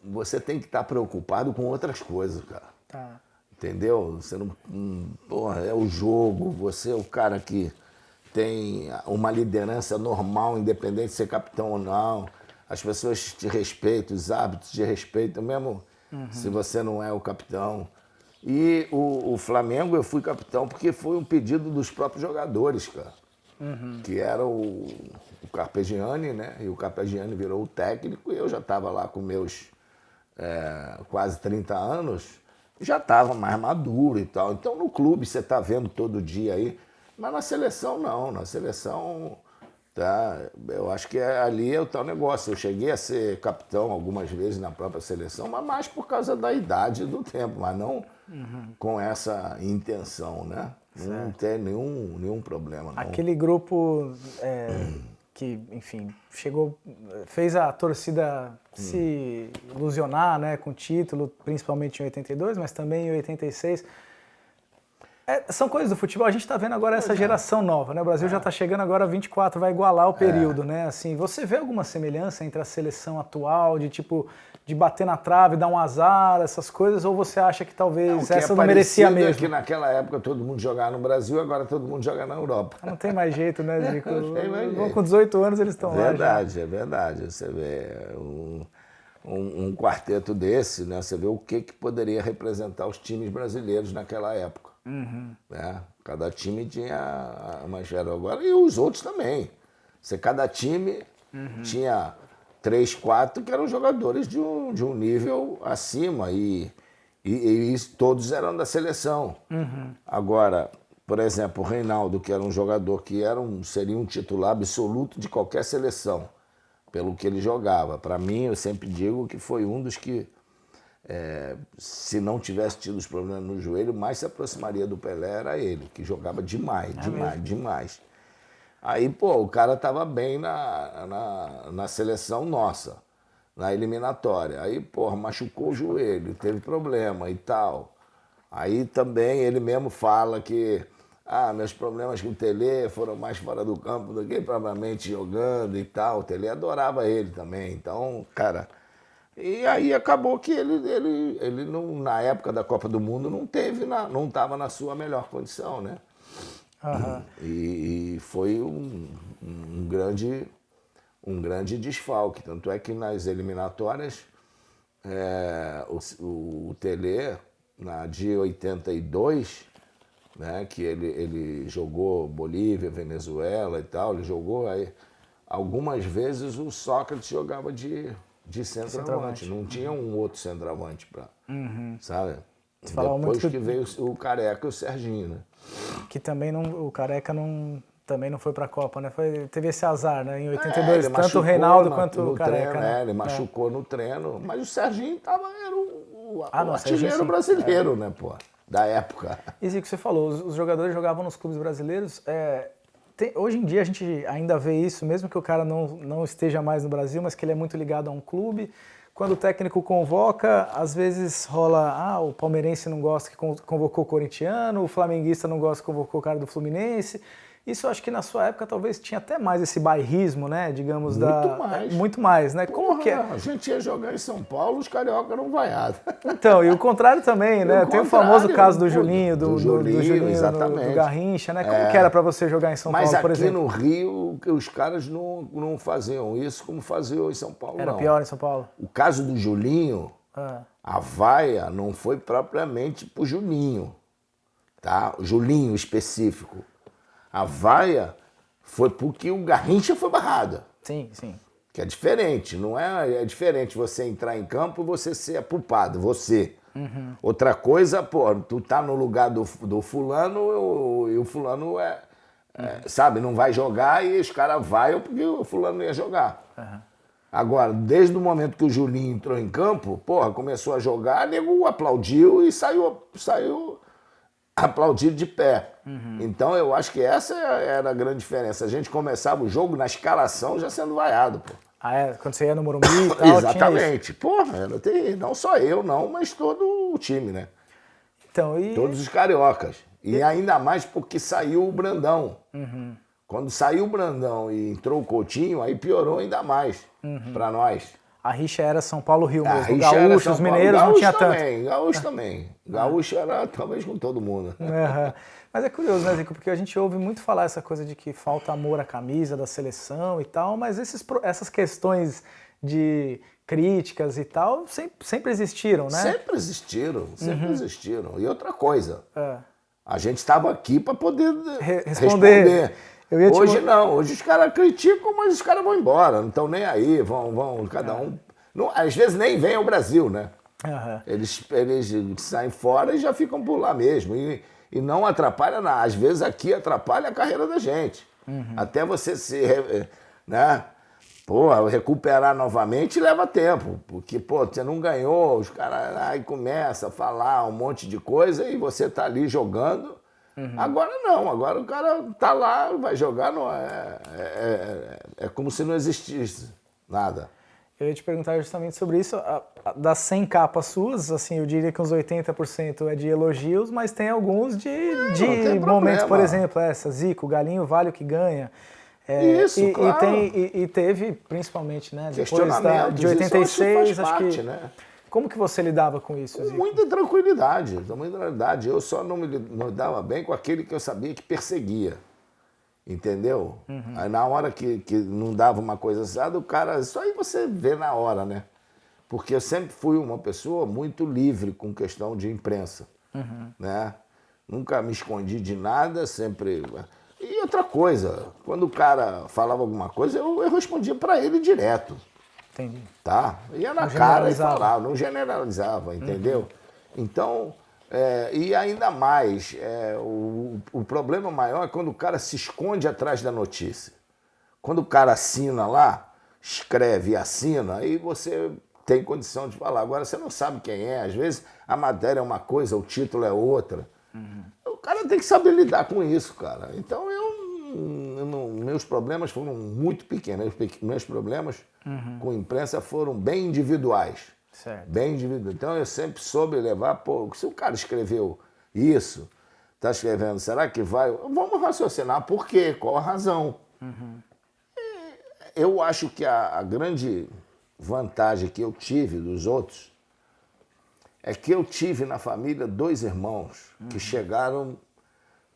você tem que estar preocupado com outras coisas, cara. Tá. Entendeu? Você não. É o jogo, você é o cara que tem uma liderança normal, independente de ser capitão ou não. As pessoas te respeitam, os árbitros te respeitam, mesmo se você não é o capitão. E o Flamengo, eu fui capitão porque foi um pedido dos próprios jogadores, cara. Que era o Carpegiani, né? E o Carpegiani virou o técnico e eu já estava lá com meus quase 30 anos, já estava mais maduro e tal. Então no clube você está vendo todo dia aí, mas na seleção não. Na seleção Tá? Eu acho que ali é o tal negócio. Eu cheguei a ser capitão algumas vezes na própria seleção, mas mais por causa da idade e do tempo, mas não com essa intenção, né? Não tem nenhum problema, não. Aquele grupo que, enfim, fez a torcida se ilusionar, né, com o título, principalmente em 82, mas também em 86. São coisas do futebol, a gente está vendo agora essa geração nova, né? O Brasil já está chegando agora a 24, vai igualar o período, né? Assim, você vê alguma semelhança entre a seleção atual, de bater na trave, dar um azar, essas coisas, ou você acha que talvez essa não merecia mesmo? Que naquela época todo mundo jogava no Brasil, agora todo mundo joga na Europa. Não tem mais jeito, né, Zico? Não tem mais jeito. Com 18 anos eles estão lá. Verdade, é verdade. Você vê um quarteto desse, né? Você vê o que poderia representar os times brasileiros naquela época. Né? Cada time tinha uma esfera agora, e os outros também. Cada time tinha 3, 4 que eram jogadores de um nível acima e todos eram da seleção. Agora, por exemplo, o Reinaldo, que era um jogador que seria um titular absoluto de qualquer seleção, pelo que ele jogava. Para mim, eu sempre digo que foi um dos que, se não tivesse tido os problemas no joelho, mais se aproximaria do Pelé era ele, que jogava demais. Aí, pô, o cara tava bem na seleção nossa, na eliminatória. Aí, pô, machucou o joelho, teve problema e tal. Aí também ele mesmo fala que meus problemas com o Tele foram mais fora do campo do que propriamente jogando e tal. O Tele adorava ele também, então, cara... E aí acabou que ele não, na época da Copa do Mundo não estava na sua melhor condição, né? E foi um grande desfalque. Tanto é que nas eliminatórias o Tele, na de 82, né, que ele jogou Bolívia, Venezuela e tal, ele jogou aí. Algumas vezes o Sócrates jogava de centroavante, não tinha um outro centroavante para, sabe? Depois que veio o Careca e o Serginho, né? Que também o Careca também não foi para a Copa, né? Teve esse azar, né? Em 82, tanto o Reinaldo quanto o Careca. Treino, né? Ele machucou no treino, mas o Serginho era o artilheiro Serginho, brasileiro, né, pô? Da época. Isso que você falou, os jogadores jogavam nos clubes brasileiros. Hoje em dia a gente ainda vê isso, mesmo que o cara não esteja mais no Brasil, mas que ele é muito ligado a um clube. Quando o técnico convoca, às vezes rola, o palmeirense não gosta que convocou o corintiano, o flamenguista não gosta que convocou o cara do Fluminense. Isso eu acho que na sua época talvez tinha até mais esse bairrismo, né? Digamos, muito mais, né? Como que é? A gente ia jogar em São Paulo, os carioca não vaiavam. Então, e o contrário também, né? Tem o famoso caso do Julinho, do Julinho, exatamente. do Garrincha, né? Como que era para você jogar em São Paulo, por exemplo? Mas aqui no Rio, os caras não faziam isso como faziam em São Paulo, Era pior em São Paulo? O caso do Julinho, a vaia não foi propriamente pro Julinho, tá? O Julinho específico. A vaia foi porque o Garrincha foi barrado. Sim, sim. Que é diferente, não é diferente você entrar em campo e você ser apupado, você. Outra coisa, pô, tu tá no lugar do fulano e o fulano sabe, não vai jogar e os caras vaiam porque o fulano não ia jogar. Agora, desde o momento que o Julinho entrou em campo, porra, começou a jogar, nego aplaudiu e saiu aplaudido de pé. Então eu acho que essa era a grande diferença. A gente começava o jogo na escalação já sendo vaiado, pô. Quando você ia no Morumbi e tal. Exatamente. Porra, não só eu, mas todo o time, né? Então, todos os cariocas. E ainda mais porque saiu o Brandão. Quando saiu o Brandão e entrou o Coutinho, aí piorou ainda mais pra nós. A rixa era São Paulo-Rio mesmo. Gaúcho, os mineiros não tinha tanto. Gaúcho também. Gaúcho era talvez com todo mundo. Mas é curioso, né, Zico? Porque a gente ouve muito falar essa coisa de que falta amor à camisa da seleção e tal, mas essas questões de críticas e tal sempre existiram, né? Sempre existiram. E outra coisa, a gente estava aqui para poder responder. Hoje não, hoje os caras criticam, mas os caras vão embora, não estão nem aí, vão cada um... Não, às vezes nem vem ao Brasil, né? Eles saem fora e já ficam por lá mesmo, e não atrapalha nada. Às vezes aqui atrapalha a carreira da gente. Até você né? Pô, recuperar novamente leva tempo, porque, pô, você não ganhou, os caras aí começam a falar um monte de coisa e você tá ali jogando. Agora não, agora o cara tá lá, vai jogar, não é como se não existisse nada. Eu ia te perguntar justamente sobre isso. Das 100 capas suas, assim, eu diria que uns 80% é de elogios, mas tem alguns de momentos, por exemplo, essa, Zico, Galinho vale o que ganha. Isso, claro. E teve, principalmente, né, depois de isso 86, acho que... parte, né? Como que você lidava com isso, Zico? Com muita tranquilidade, Eu só não me dava bem com aquele que eu sabia que perseguia. Entendeu? Aí na hora que não dava uma coisa assada, o cara... Isso aí você vê na hora, né? Porque eu sempre fui uma pessoa muito livre com questão de imprensa. Né? Nunca me escondi de nada, sempre... E outra coisa, quando o cara falava alguma coisa, eu respondia para ele direto. Entendi. Tá? Ia na cara e falava, não generalizava, entendeu? Então, e ainda mais, o problema maior é quando o cara se esconde atrás da notícia. Quando o cara assina lá, escreve e assina, aí você tem condição de falar. Agora, você não sabe quem é, às vezes a matéria é uma coisa, o título é outra. O cara tem que saber lidar com isso, cara. Então, meus problemas foram muito pequenos. Meus problemas com imprensa foram bem individuais. Certo. Bem individuais. Então, eu sempre soube levar, pô, se o cara escreveu isso, está escrevendo, será que vai? Vamos raciocinar por quê? Qual a razão? Eu acho que a grande vantagem que eu tive dos outros é que eu tive na família 2 irmãos que chegaram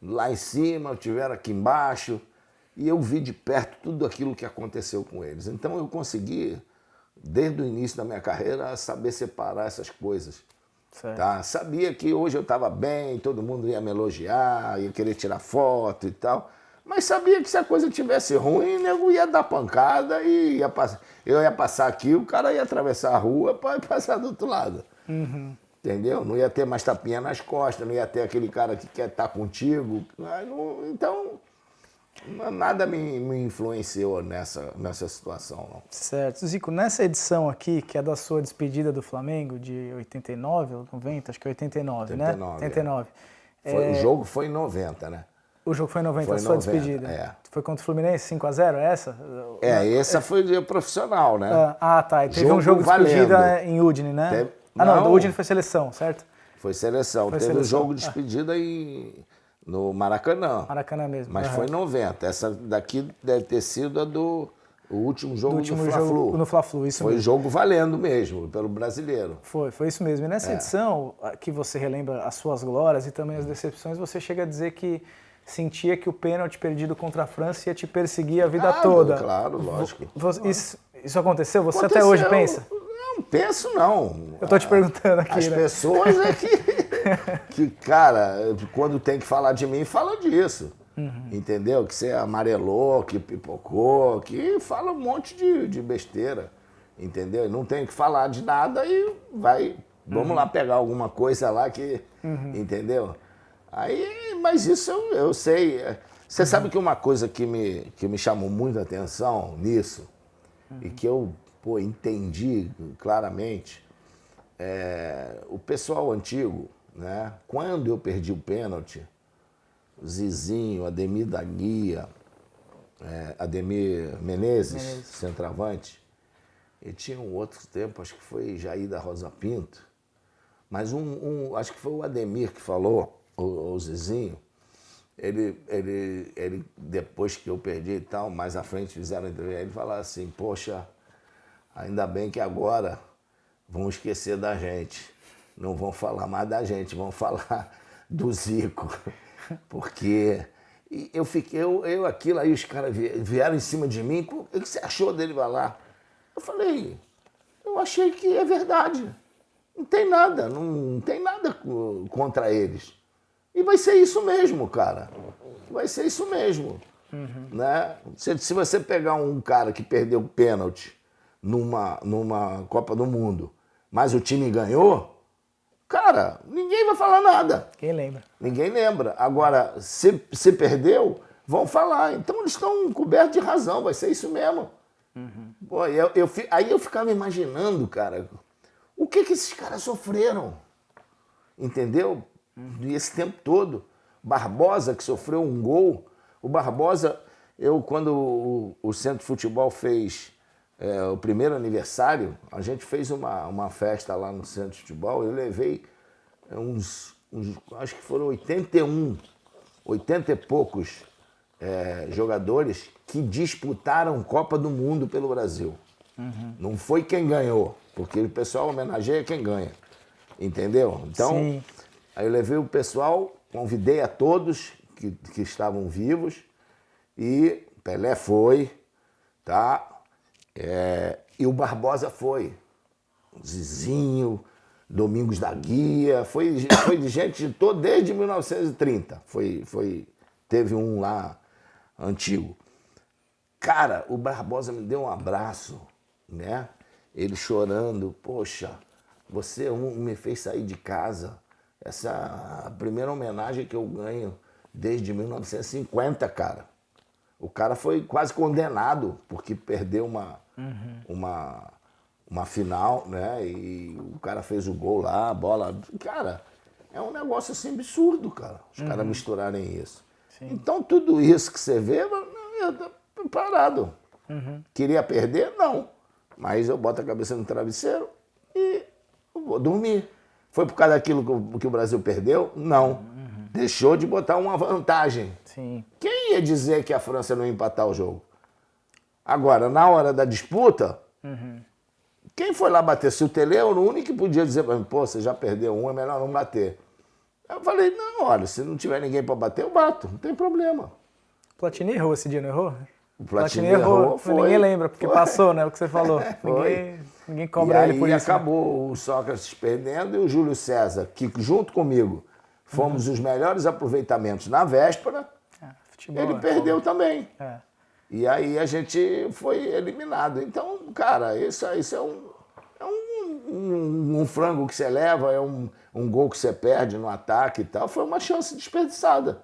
lá em cima, tiveram aqui embaixo, e eu vi de perto tudo aquilo que aconteceu com eles. Então eu consegui, desde o início da minha carreira, saber separar essas coisas. Tá? Sabia que hoje eu estava bem, todo mundo ia me elogiar, ia querer tirar foto e tal, mas sabia que se a coisa tivesse ruim, o nego ia dar pancada e eu ia passar aqui, o cara ia atravessar a rua para passar do outro lado. Entendeu? Não ia ter mais tapinha nas costas, não ia ter aquele cara que quer estar contigo. Então, nada me influenciou nessa situação, não. Certo. Zico, nessa edição aqui, que é da sua despedida do Flamengo, de 89 ou 90, acho que é 89, né? 89. O jogo foi em 90, né? O jogo foi em 90, foi a sua 90, despedida. Foi contra o Fluminense, 5x0, é essa? Essa foi de profissional, né? Tá. E teve um jogo de despedida em Udine, né? Não, o Udine foi seleção, certo? Foi seleção. Teve um jogo de despedida no Maracanã. Maracanã mesmo. Mas foi em 90. Essa daqui deve ter sido o último jogo do Fla-Flu. No Fla-Flu, isso foi mesmo. Foi jogo valendo mesmo, pelo brasileiro. Foi isso mesmo. E nessa edição, que você relembra as suas glórias e também as decepções, você chega a dizer que sentia que o pênalti perdido contra a França ia te perseguir a vida toda. Claro, lógico. Isso aconteceu? Você até hoje pensa? Não penso, não. Eu tô te perguntando aqui, As pessoas que, cara, quando tem que falar de mim, fala disso. Entendeu? Que você amarelou, que pipocou, que fala um monte de besteira. Entendeu? Não tem que falar de nada e vai... Vamos lá pegar alguma coisa lá que... Entendeu? Aí, mas isso eu sei. Você sabe que uma coisa que me chamou muita atenção nisso, e que eu entendi claramente, o pessoal antigo, né? Quando eu perdi o pênalti, Zizinho, Ademir da Guia, Ademir Menezes, centroavante, e tinha um outro tempo, acho que foi Jair da Rosa Pinto, mas acho que foi o Ademir que falou, o Zizinho, ele depois que eu perdi e tal, mais à frente fizeram entrevista, ele falava assim, poxa, ainda bem que agora vão esquecer da gente, não vão falar mais da gente, vão falar do Zico, porque eu aquilo aí, os caras vieram em cima de mim, o que você achou dele vai lá? Eu falei, eu achei que é verdade, não tem nada contra eles. E vai ser isso mesmo, cara. Vai ser isso mesmo. Né? Se você pegar um cara que perdeu o pênalti numa Copa do Mundo, mas o time ganhou, cara, ninguém vai falar nada. Quem lembra? Ninguém lembra. Agora, se perdeu, vão falar. Então eles estão cobertos de razão, vai ser isso mesmo. Pô, aí eu ficava imaginando, cara, o que esses caras sofreram, entendeu? Esse tempo todo. Barbosa, que sofreu um gol, o Barbosa, quando o Centro de Futebol fez o primeiro aniversário, a gente fez uma festa lá no Centro de Futebol, eu levei acho que foram 80 e poucos jogadores que disputaram Copa do Mundo pelo Brasil. Não foi quem ganhou, porque o pessoal homenageia quem ganha, entendeu? Então, Sim. Aí eu levei o pessoal, convidei a todos que estavam vivos e Pelé foi, tá? E o Barbosa foi. O Zizinho, Domingos da Guia, foi de gente de todo, desde 1930. Teve um lá antigo. Cara, o Barbosa me deu um abraço, né? Ele chorando, poxa, você me fez sair de casa. Essa é a primeira homenagem que eu ganho desde 1950, cara. O cara foi quase condenado porque perdeu uma final, né? E o cara fez o gol lá, a bola. Cara, é um negócio assim absurdo, cara. Os caras misturarem isso. Sim. Então tudo isso que você vê, eu tô parado. Queria perder? Não. Mas eu boto a cabeça no travesseiro e eu vou dormir. Foi por causa daquilo que o Brasil perdeu? Não. Deixou de botar uma vantagem. Sim. Quem ia dizer que a França não ia empatar o jogo? Agora, na hora da disputa, quem foi lá bater? Se o Tele era o único que podia dizer para mim, pô, você já perdeu um, é melhor não bater. Eu falei, não, olha, se não tiver ninguém para bater, eu bato, não tem problema. O Platini errou esse dia, não errou? O Platini errou, foi. Ninguém lembra, porque passou, né, o que você falou. Ninguém cobra ele por isso. E acabou o Sócrates perdendo e o Júlio César, que junto comigo fomos os melhores aproveitamentos na véspera, ele perdeu também. E aí a gente foi eliminado. Então, cara, isso é um frango que você leva, é um gol que você perde no ataque e tal. Foi uma chance desperdiçada.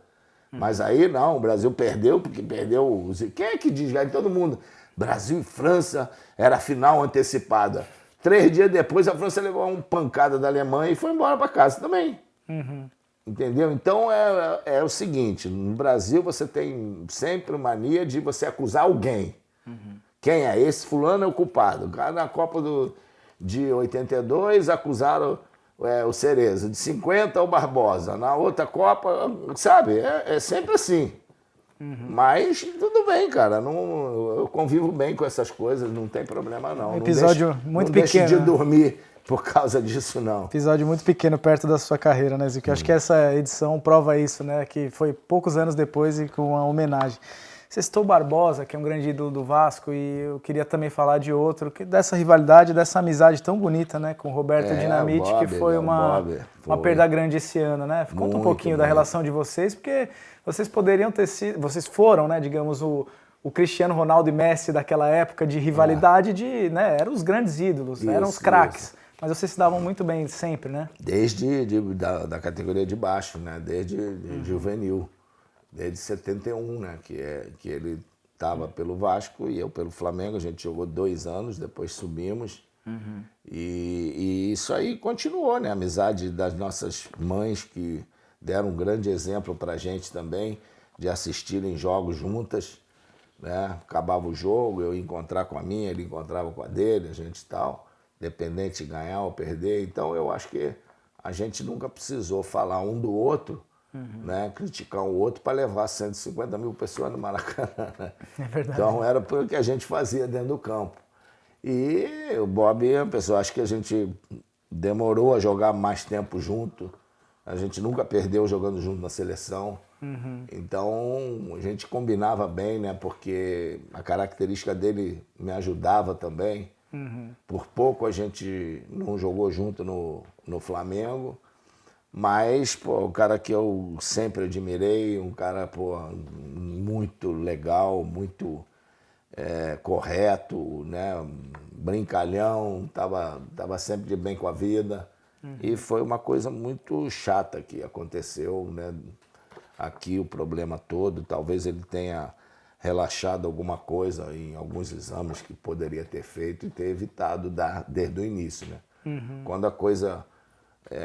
Mas aí não, o Brasil perdeu porque perdeu. Quem é que diz? Todo mundo. Brasil e França era a final antecipada. 3 dias depois a França levou uma pancada da Alemanha e foi embora para casa também. Entendeu? Então é o seguinte, no Brasil você tem sempre mania de você acusar alguém. Quem é esse? Fulano é o culpado. Na Copa de 82 acusaram o Cerezo, de 50 o Barbosa. Na outra Copa, sabe? É sempre assim. Mas tudo bem, cara. Eu convivo bem com essas coisas, não tem problema não. Um episódio muito pequeno. Não deixe de dormir por causa disso, não. Episódio muito pequeno perto da sua carreira, né, Zico? Eu acho que essa edição prova isso, né? Que foi poucos anos depois e com uma homenagem. Você citou o Barbosa, que é um grande ídolo do Vasco, e eu queria também falar de outro, dessa rivalidade, dessa amizade tão bonita, né, com o Roberto Dinamite, que foi uma perda grande esse ano, né? Conta um pouquinho da relação de vocês, porque vocês poderiam ter sido, vocês foram, né, digamos, o Cristiano Ronaldo e Messi daquela época de rivalidade, né, eram os grandes ídolos, eram os craques. Mas vocês se davam muito bem sempre, né? Desde da categoria de baixo, né? Desde juvenil. Desde 71, né? Que ele estava pelo Vasco e eu pelo Flamengo. A gente jogou 2 anos, depois subimos. E isso aí continuou, né? A amizade das nossas mães que deram um grande exemplo para a gente também, de assistirem jogos juntas, né? Acabava o jogo, eu ia encontrar com a minha, ele encontrava com a dele, a gente tal. Independente de ganhar ou perder. Então, eu acho que a gente nunca precisou falar um do outro, né? Criticar o outro para levar 150 mil pessoas no Maracanã. Né? É verdade. Então, era o que a gente fazia dentro do campo. E o Bob é uma pessoa, acho que a gente demorou a jogar mais tempo junto. A gente nunca perdeu jogando junto na seleção. Então, a gente combinava bem, né? Porque a característica dele me ajudava também. Por pouco a gente não jogou junto no Flamengo, mas, pô, o cara que eu sempre admirei, um cara, pô, muito legal, muito correto, né? Brincalhão, tava sempre de bem com a vida. E foi uma coisa muito chata que aconteceu, né? aqui o problema todo. Talvez ele tenha relaxado alguma coisa em alguns exames que poderia ter feito e ter evitado desde o início, né? Quando a coisa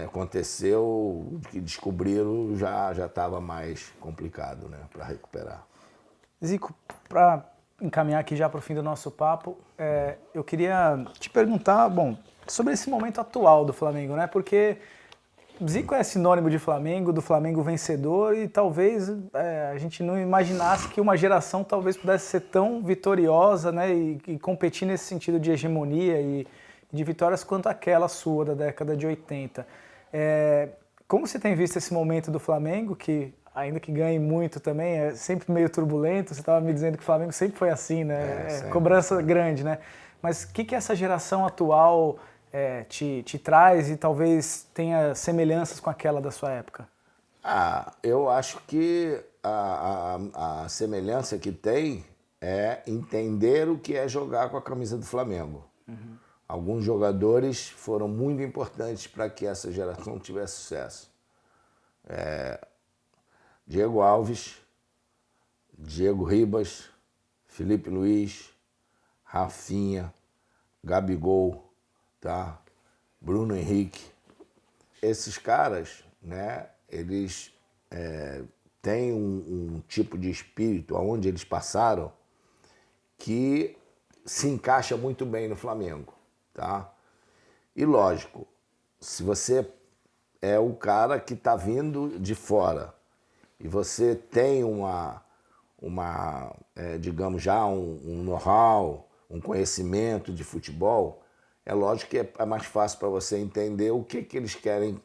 aconteceu, que descobriram, já estava mais complicado, né, para recuperar. Zico, para encaminhar aqui já para o fim do nosso papo, eu queria te perguntar, bom, sobre esse momento atual do Flamengo, né? Porque Zico é sinônimo de Flamengo, do Flamengo vencedor, e talvez a gente não imaginasse que uma geração talvez pudesse ser tão vitoriosa, né, e competir nesse sentido de hegemonia e de vitórias quanto aquela sua da década de 80. Como você tem visto esse momento do Flamengo, que ainda que ganhe muito também, é sempre meio turbulento? Você estava me dizendo que o Flamengo sempre foi assim, né? Cobrança grande, né? Mas o que essa geração atual te traz e talvez tenha semelhanças com aquela da sua época? Eu acho que a semelhança que tem é entender o que é jogar com a camisa do Flamengo. Alguns jogadores foram muito importantes para que essa geração tivesse sucesso. Diego Alves, Diego Ribas, Felipe Luiz, Rafinha, Gabigol, tá? Bruno Henrique. Esses caras, né, eles têm um tipo de espírito aonde eles passaram que se encaixa muito bem no Flamengo, tá? E lógico, se você é o cara que está vindo de fora e você tem digamos já um know-how, um conhecimento de futebol, é lógico que é mais fácil para você entender o que eles querem,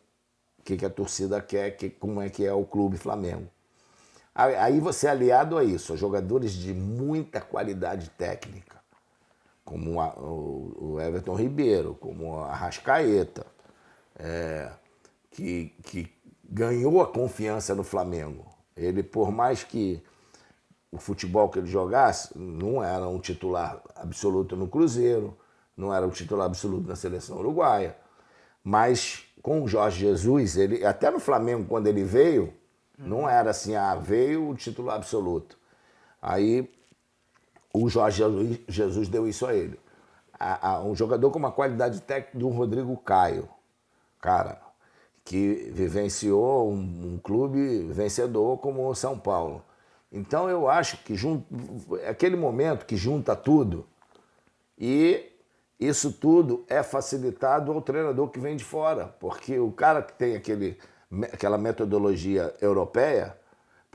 o que a torcida quer, como é que é o clube Flamengo. Aí você é aliado a isso, a jogadores de muita qualidade técnica, como o Everton Ribeiro, como a Arrascaeta, que ganhou a confiança no Flamengo. Ele, por mais que o futebol que ele jogasse, não era um titular absoluto no Cruzeiro, não era um titular absoluto na seleção uruguaia, mas com o Jorge Jesus, ele, até no Flamengo, quando ele veio, não era assim, veio o titular absoluto. Aí o Jorge Jesus deu isso a ele. Um jogador com uma qualidade técnica do Rodrigo Caio, cara, que vivenciou um clube vencedor como o São Paulo. Então eu acho que aquele momento que junta tudo, e isso tudo é facilitado ao treinador que vem de fora, porque o cara que tem aquela metodologia europeia,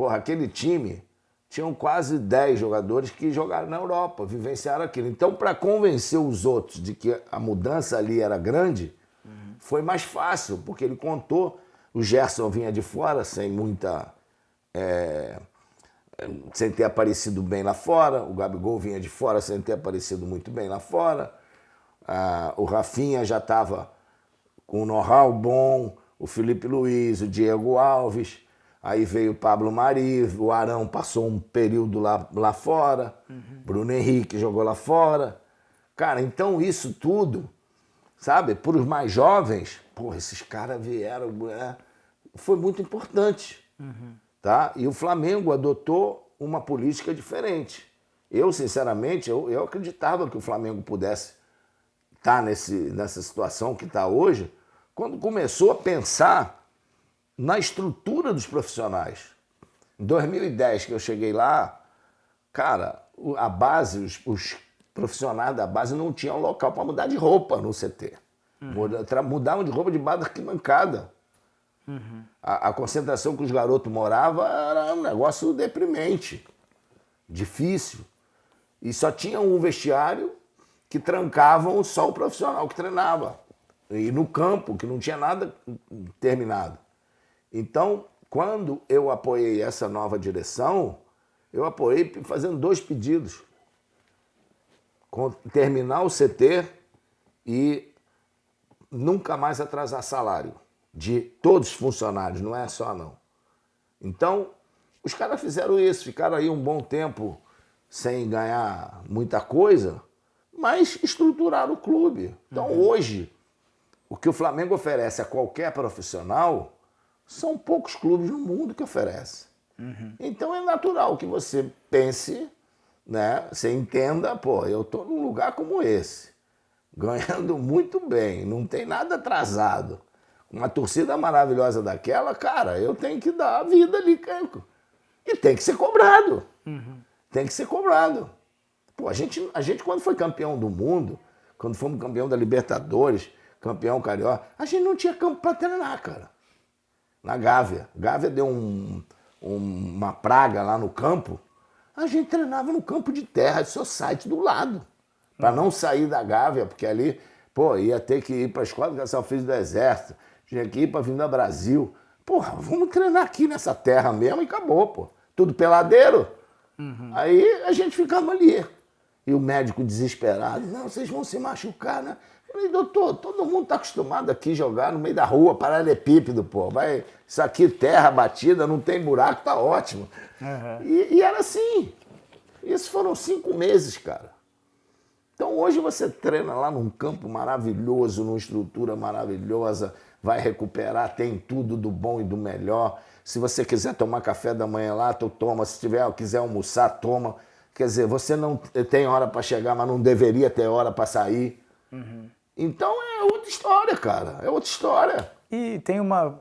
aquele time tinham quase 10 jogadores que jogaram na Europa, vivenciaram aquilo. Então, para convencer os outros de que a mudança ali era grande, foi mais fácil, porque ele contou, o Gerson vinha de fora sem sem ter aparecido bem lá fora, o Gabigol vinha de fora sem ter aparecido muito bem lá fora, o Rafinha já estava com um know-how bom, o Felipe Luiz, o Diego Alves, aí veio o Pablo Mari, o Arão passou um período lá fora, Bruno Henrique jogou lá fora. Cara, então isso tudo, sabe, para os mais jovens, esses caras vieram, foi muito importante, tá? E o Flamengo adotou uma política diferente. Eu, sinceramente, eu acreditava que o Flamengo pudesse estar nessa situação que está hoje, quando começou a pensar na estrutura dos profissionais. Em 2010, que eu cheguei lá, cara, a base, os profissionais da base não tinham local para mudar de roupa no CT. Mudavam de roupa debaixo da arquibancada. A concentração que os garotos moravam era um negócio deprimente, difícil. E só tinha um vestiário que trancavam só o profissional que treinava. E no campo, que não tinha nada terminado. Então, quando eu apoiei essa nova direção, eu apoiei fazendo 2 pedidos. Terminar o CT e nunca mais atrasar salário de todos os funcionários, não é só não. Então, os caras fizeram isso, ficaram aí um bom tempo sem ganhar muita coisa, mas estruturaram o clube. Então, hoje, o que o Flamengo oferece a qualquer profissional, são poucos clubes no mundo que oferecem. Então é natural que você pense, né? Você entenda, pô, eu tô num lugar como esse, ganhando muito bem, não tem nada atrasado. Uma torcida maravilhosa daquela, cara, eu tenho que dar a vida ali, cara. E tem que ser cobrado. Tem que ser cobrado. Pô, a gente quando foi campeão do mundo, quando fomos campeão da Libertadores, campeão carioca, a gente não tinha campo para treinar, cara. Na Gávea. Gávea deu uma praga lá no campo. A gente treinava no campo de terra, de society do lado. Para não sair da Gávea, porque ali, pô, ia ter que ir para a escola de caçar ofício do Exército, tinha que ir para a Avenida Brasil. Porra, vamos treinar aqui nessa terra mesmo e acabou, pô. Tudo peladeiro. Aí a gente ficava ali. E o médico desesperado, não, vocês vão se machucar, né? Eu falei, doutor, todo mundo tá acostumado aqui a jogar no meio da rua, paralelepípedo, pô. Isso aqui, terra batida, não tem buraco, tá ótimo. E era assim. Isso foram 5 meses, cara. Então hoje você treina lá num campo maravilhoso, numa estrutura maravilhosa, vai recuperar, tem tudo do bom e do melhor. Se você quiser tomar café da manhã lá, tu toma. Se quiser almoçar, toma. Quer dizer, você não tem hora para chegar, mas não deveria ter hora para sair. Então é outra história, cara. É outra história. E tem uma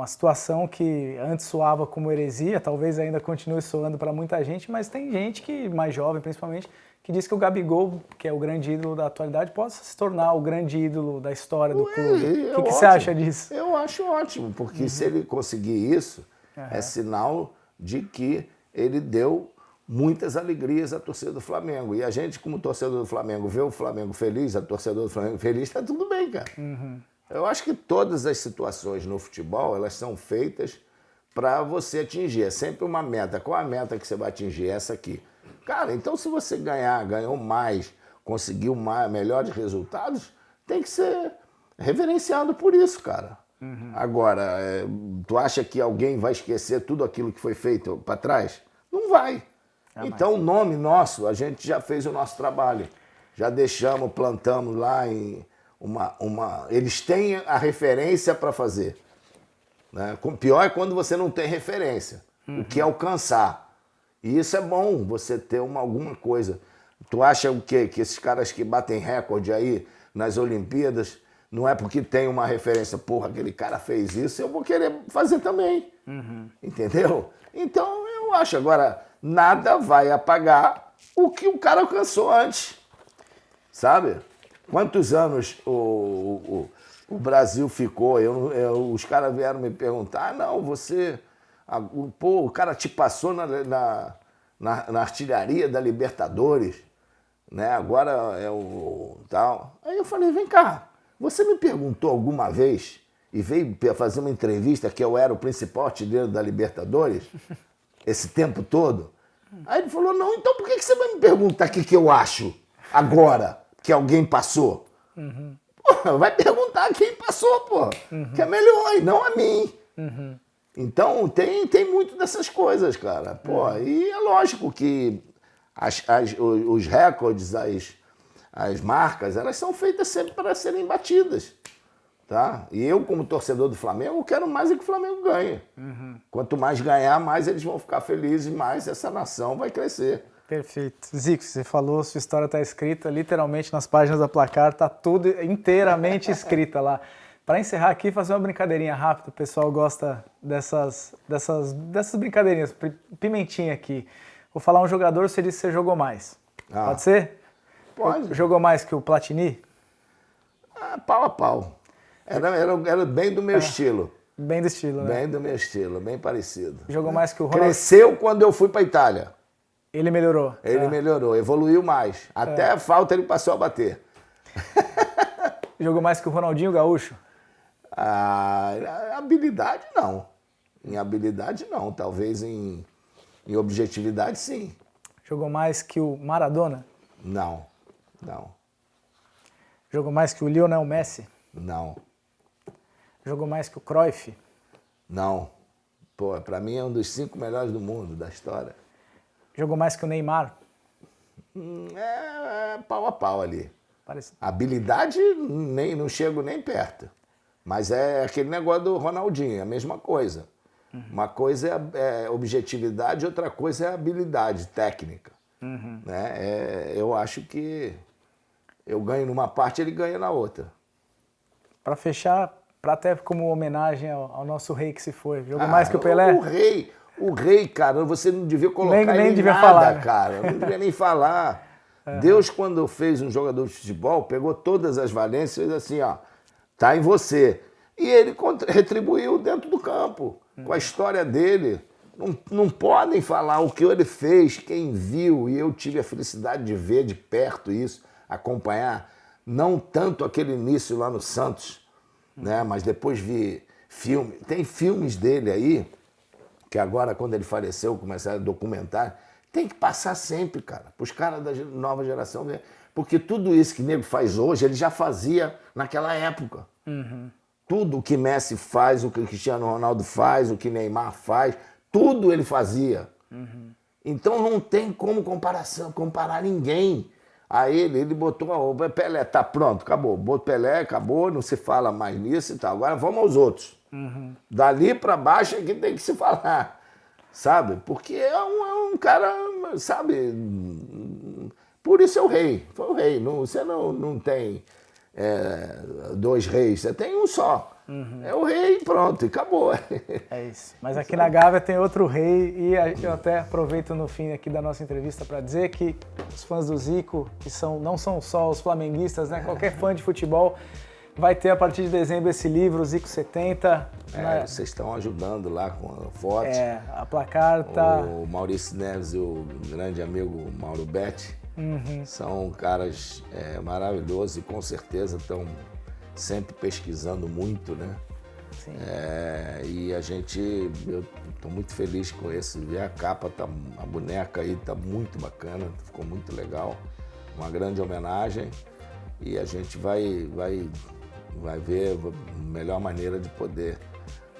situação que antes soava como heresia, talvez ainda continue soando para muita gente, mas tem gente que, mais jovem principalmente, que diz que o Gabigol, que é o grande ídolo da atualidade, possa se tornar o grande ídolo da história do clube. O que você acha disso? Eu acho ótimo, porque se ele conseguir isso, é sinal de que ele deu muitas alegrias à torcida do Flamengo. E a gente, como torcedor do Flamengo, vê o Flamengo feliz, a torcedor do Flamengo feliz, tá tudo bem, cara. Eu acho que todas as situações no futebol, elas são feitas para você atingir. É sempre uma meta. Qual a meta que você vai atingir? Essa aqui. Cara, então se você ganhou mais, conseguiu melhores resultados, tem que ser reverenciado por isso, cara. Agora, tu acha que alguém vai esquecer tudo aquilo que foi feito para trás? Não vai. Então, o nome nosso, a gente já fez o nosso trabalho. Já deixamos, plantamos lá em eles têm a referência para fazer. Né? O pior é quando você não tem referência. O que é alcançar. E isso é bom, você ter alguma coisa. Tu acha o quê? Que esses caras que batem recorde aí nas Olimpíadas, não é porque tem uma referência, porra, aquele cara fez isso, eu vou querer fazer também. Entendeu? Então, eu acho. Agora, nada vai apagar o que o cara alcançou antes. Sabe? Quantos anos o Brasil ficou? Os caras vieram me perguntar, não, você... Pô, o cara te passou na artilharia da Libertadores, né? Agora é o tal. Aí eu falei, vem cá, você me perguntou alguma vez e veio fazer uma entrevista que eu era o principal artilheiro da Libertadores esse tempo todo? Aí ele falou, não, então por que você vai me perguntar o que eu acho agora que alguém passou? Pô, vai perguntar quem passou, pô, que é melhor, e não a mim. Então, tem muito dessas coisas, cara. Pô, e é lógico que os recordes, as marcas, elas são feitas sempre para serem batidas. Tá? E eu, como torcedor do Flamengo, quero mais é que o Flamengo ganhe. Quanto mais ganhar, mais eles vão ficar felizes, mais essa nação vai crescer. Perfeito. Zico, você falou, sua história está escrita literalmente nas páginas da Placar, está tudo inteiramente escrita lá. Para encerrar aqui, fazer uma brincadeirinha rápida, o pessoal gosta dessas brincadeirinhas, pimentinha aqui. Vou falar um jogador, você disse que você jogou mais. Pode ser? Pode. Jogou mais que o Platini? Pau a pau. Era bem do meu estilo. Bem do estilo, né? Bem do meu estilo, bem parecido. Jogou mais que o Ronaldo? Cresceu quando eu fui para Itália. Ele melhorou? Ele melhorou, evoluiu mais. Até a falta ele passou a bater. Jogou mais que o Ronaldinho Gaúcho? Habilidade, não. Em habilidade, não. Talvez em objetividade, sim. Jogou mais que o Maradona? Não. Jogou mais que o Lionel Messi? Não. Jogou mais que o Cruyff? Não. Pô, pra mim é um dos 5 melhores do mundo, da história. Jogou mais que o Neymar? Pau a pau ali. Parece... Habilidade, não chego nem perto. Mas é aquele negócio do Ronaldinho, a mesma coisa. Uma coisa é objetividade, outra coisa é habilidade técnica. Né? Eu acho que eu ganho numa parte, ele ganha na outra. Para fechar, para até como homenagem ao nosso rei que se foi, jogou mais que o Pelé? O rei, cara, você não devia colocar nem ele devia nada, falar, né? cara. Não devia nem falar. Deus, quando fez um jogador de futebol, pegou todas as valências e fez assim, ó, tá em você. E ele retribuiu dentro do campo, com a história dele. Não podem falar o que ele fez, quem viu, e eu tive a felicidade de ver de perto isso, acompanhar, não tanto aquele início lá no Santos, né? Mas depois vi filme. Tem filmes dele aí, que agora, quando ele faleceu, começaram a documentar. Tem que passar sempre, cara, para os caras da nova geração ver. Porque tudo isso que o nego faz hoje, ele já fazia naquela época. Tudo o que Messi faz, o que Cristiano Ronaldo faz, o que Neymar faz, tudo ele fazia. Então não tem como comparar ninguém a ele. Ele botou o Pelé, tá pronto, acabou. Botou Pelé, acabou, não se fala mais nisso e tal. Agora vamos aos outros. Dali para baixo é que tem que se falar, sabe? Porque é um cara, sabe? Por isso é o rei. Foi o rei. Você não tem dois reis, você tem um só. É o rei e pronto, e acabou. É isso. Mas aqui na Gávea tem outro rei e eu até aproveito no fim aqui da nossa entrevista para dizer que os fãs do Zico, que não são só os flamenguistas, né? Qualquer fã de futebol vai ter a partir de dezembro esse livro, Zico 70. Vocês estão ajudando lá com a foto. A Placar tá... O Maurício Neves e o grande amigo Mauro Betti são caras maravilhosos e com certeza estão sempre pesquisando muito, né? Sim. E eu estou muito feliz com esse. E a capa, a boneca aí tá muito bacana, ficou muito legal. Uma grande homenagem e a gente vai ver a melhor maneira de poder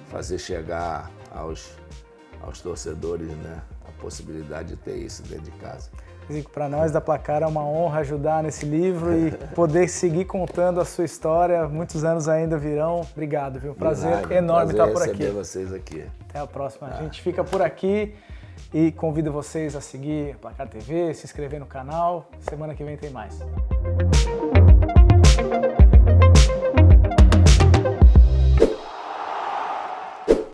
fazer chegar aos torcedores, né, a possibilidade de ter isso dentro de casa. Zico, para nós da Placar é uma honra ajudar nesse livro e poder seguir contando a sua história. Muitos anos ainda virão. Obrigado, viu? Prazer enorme estar por aqui. Prazer receber vocês aqui. Até a próxima. A gente fica por aqui e convido vocês a seguir a Placar TV, se inscrever no canal. Semana que vem tem mais.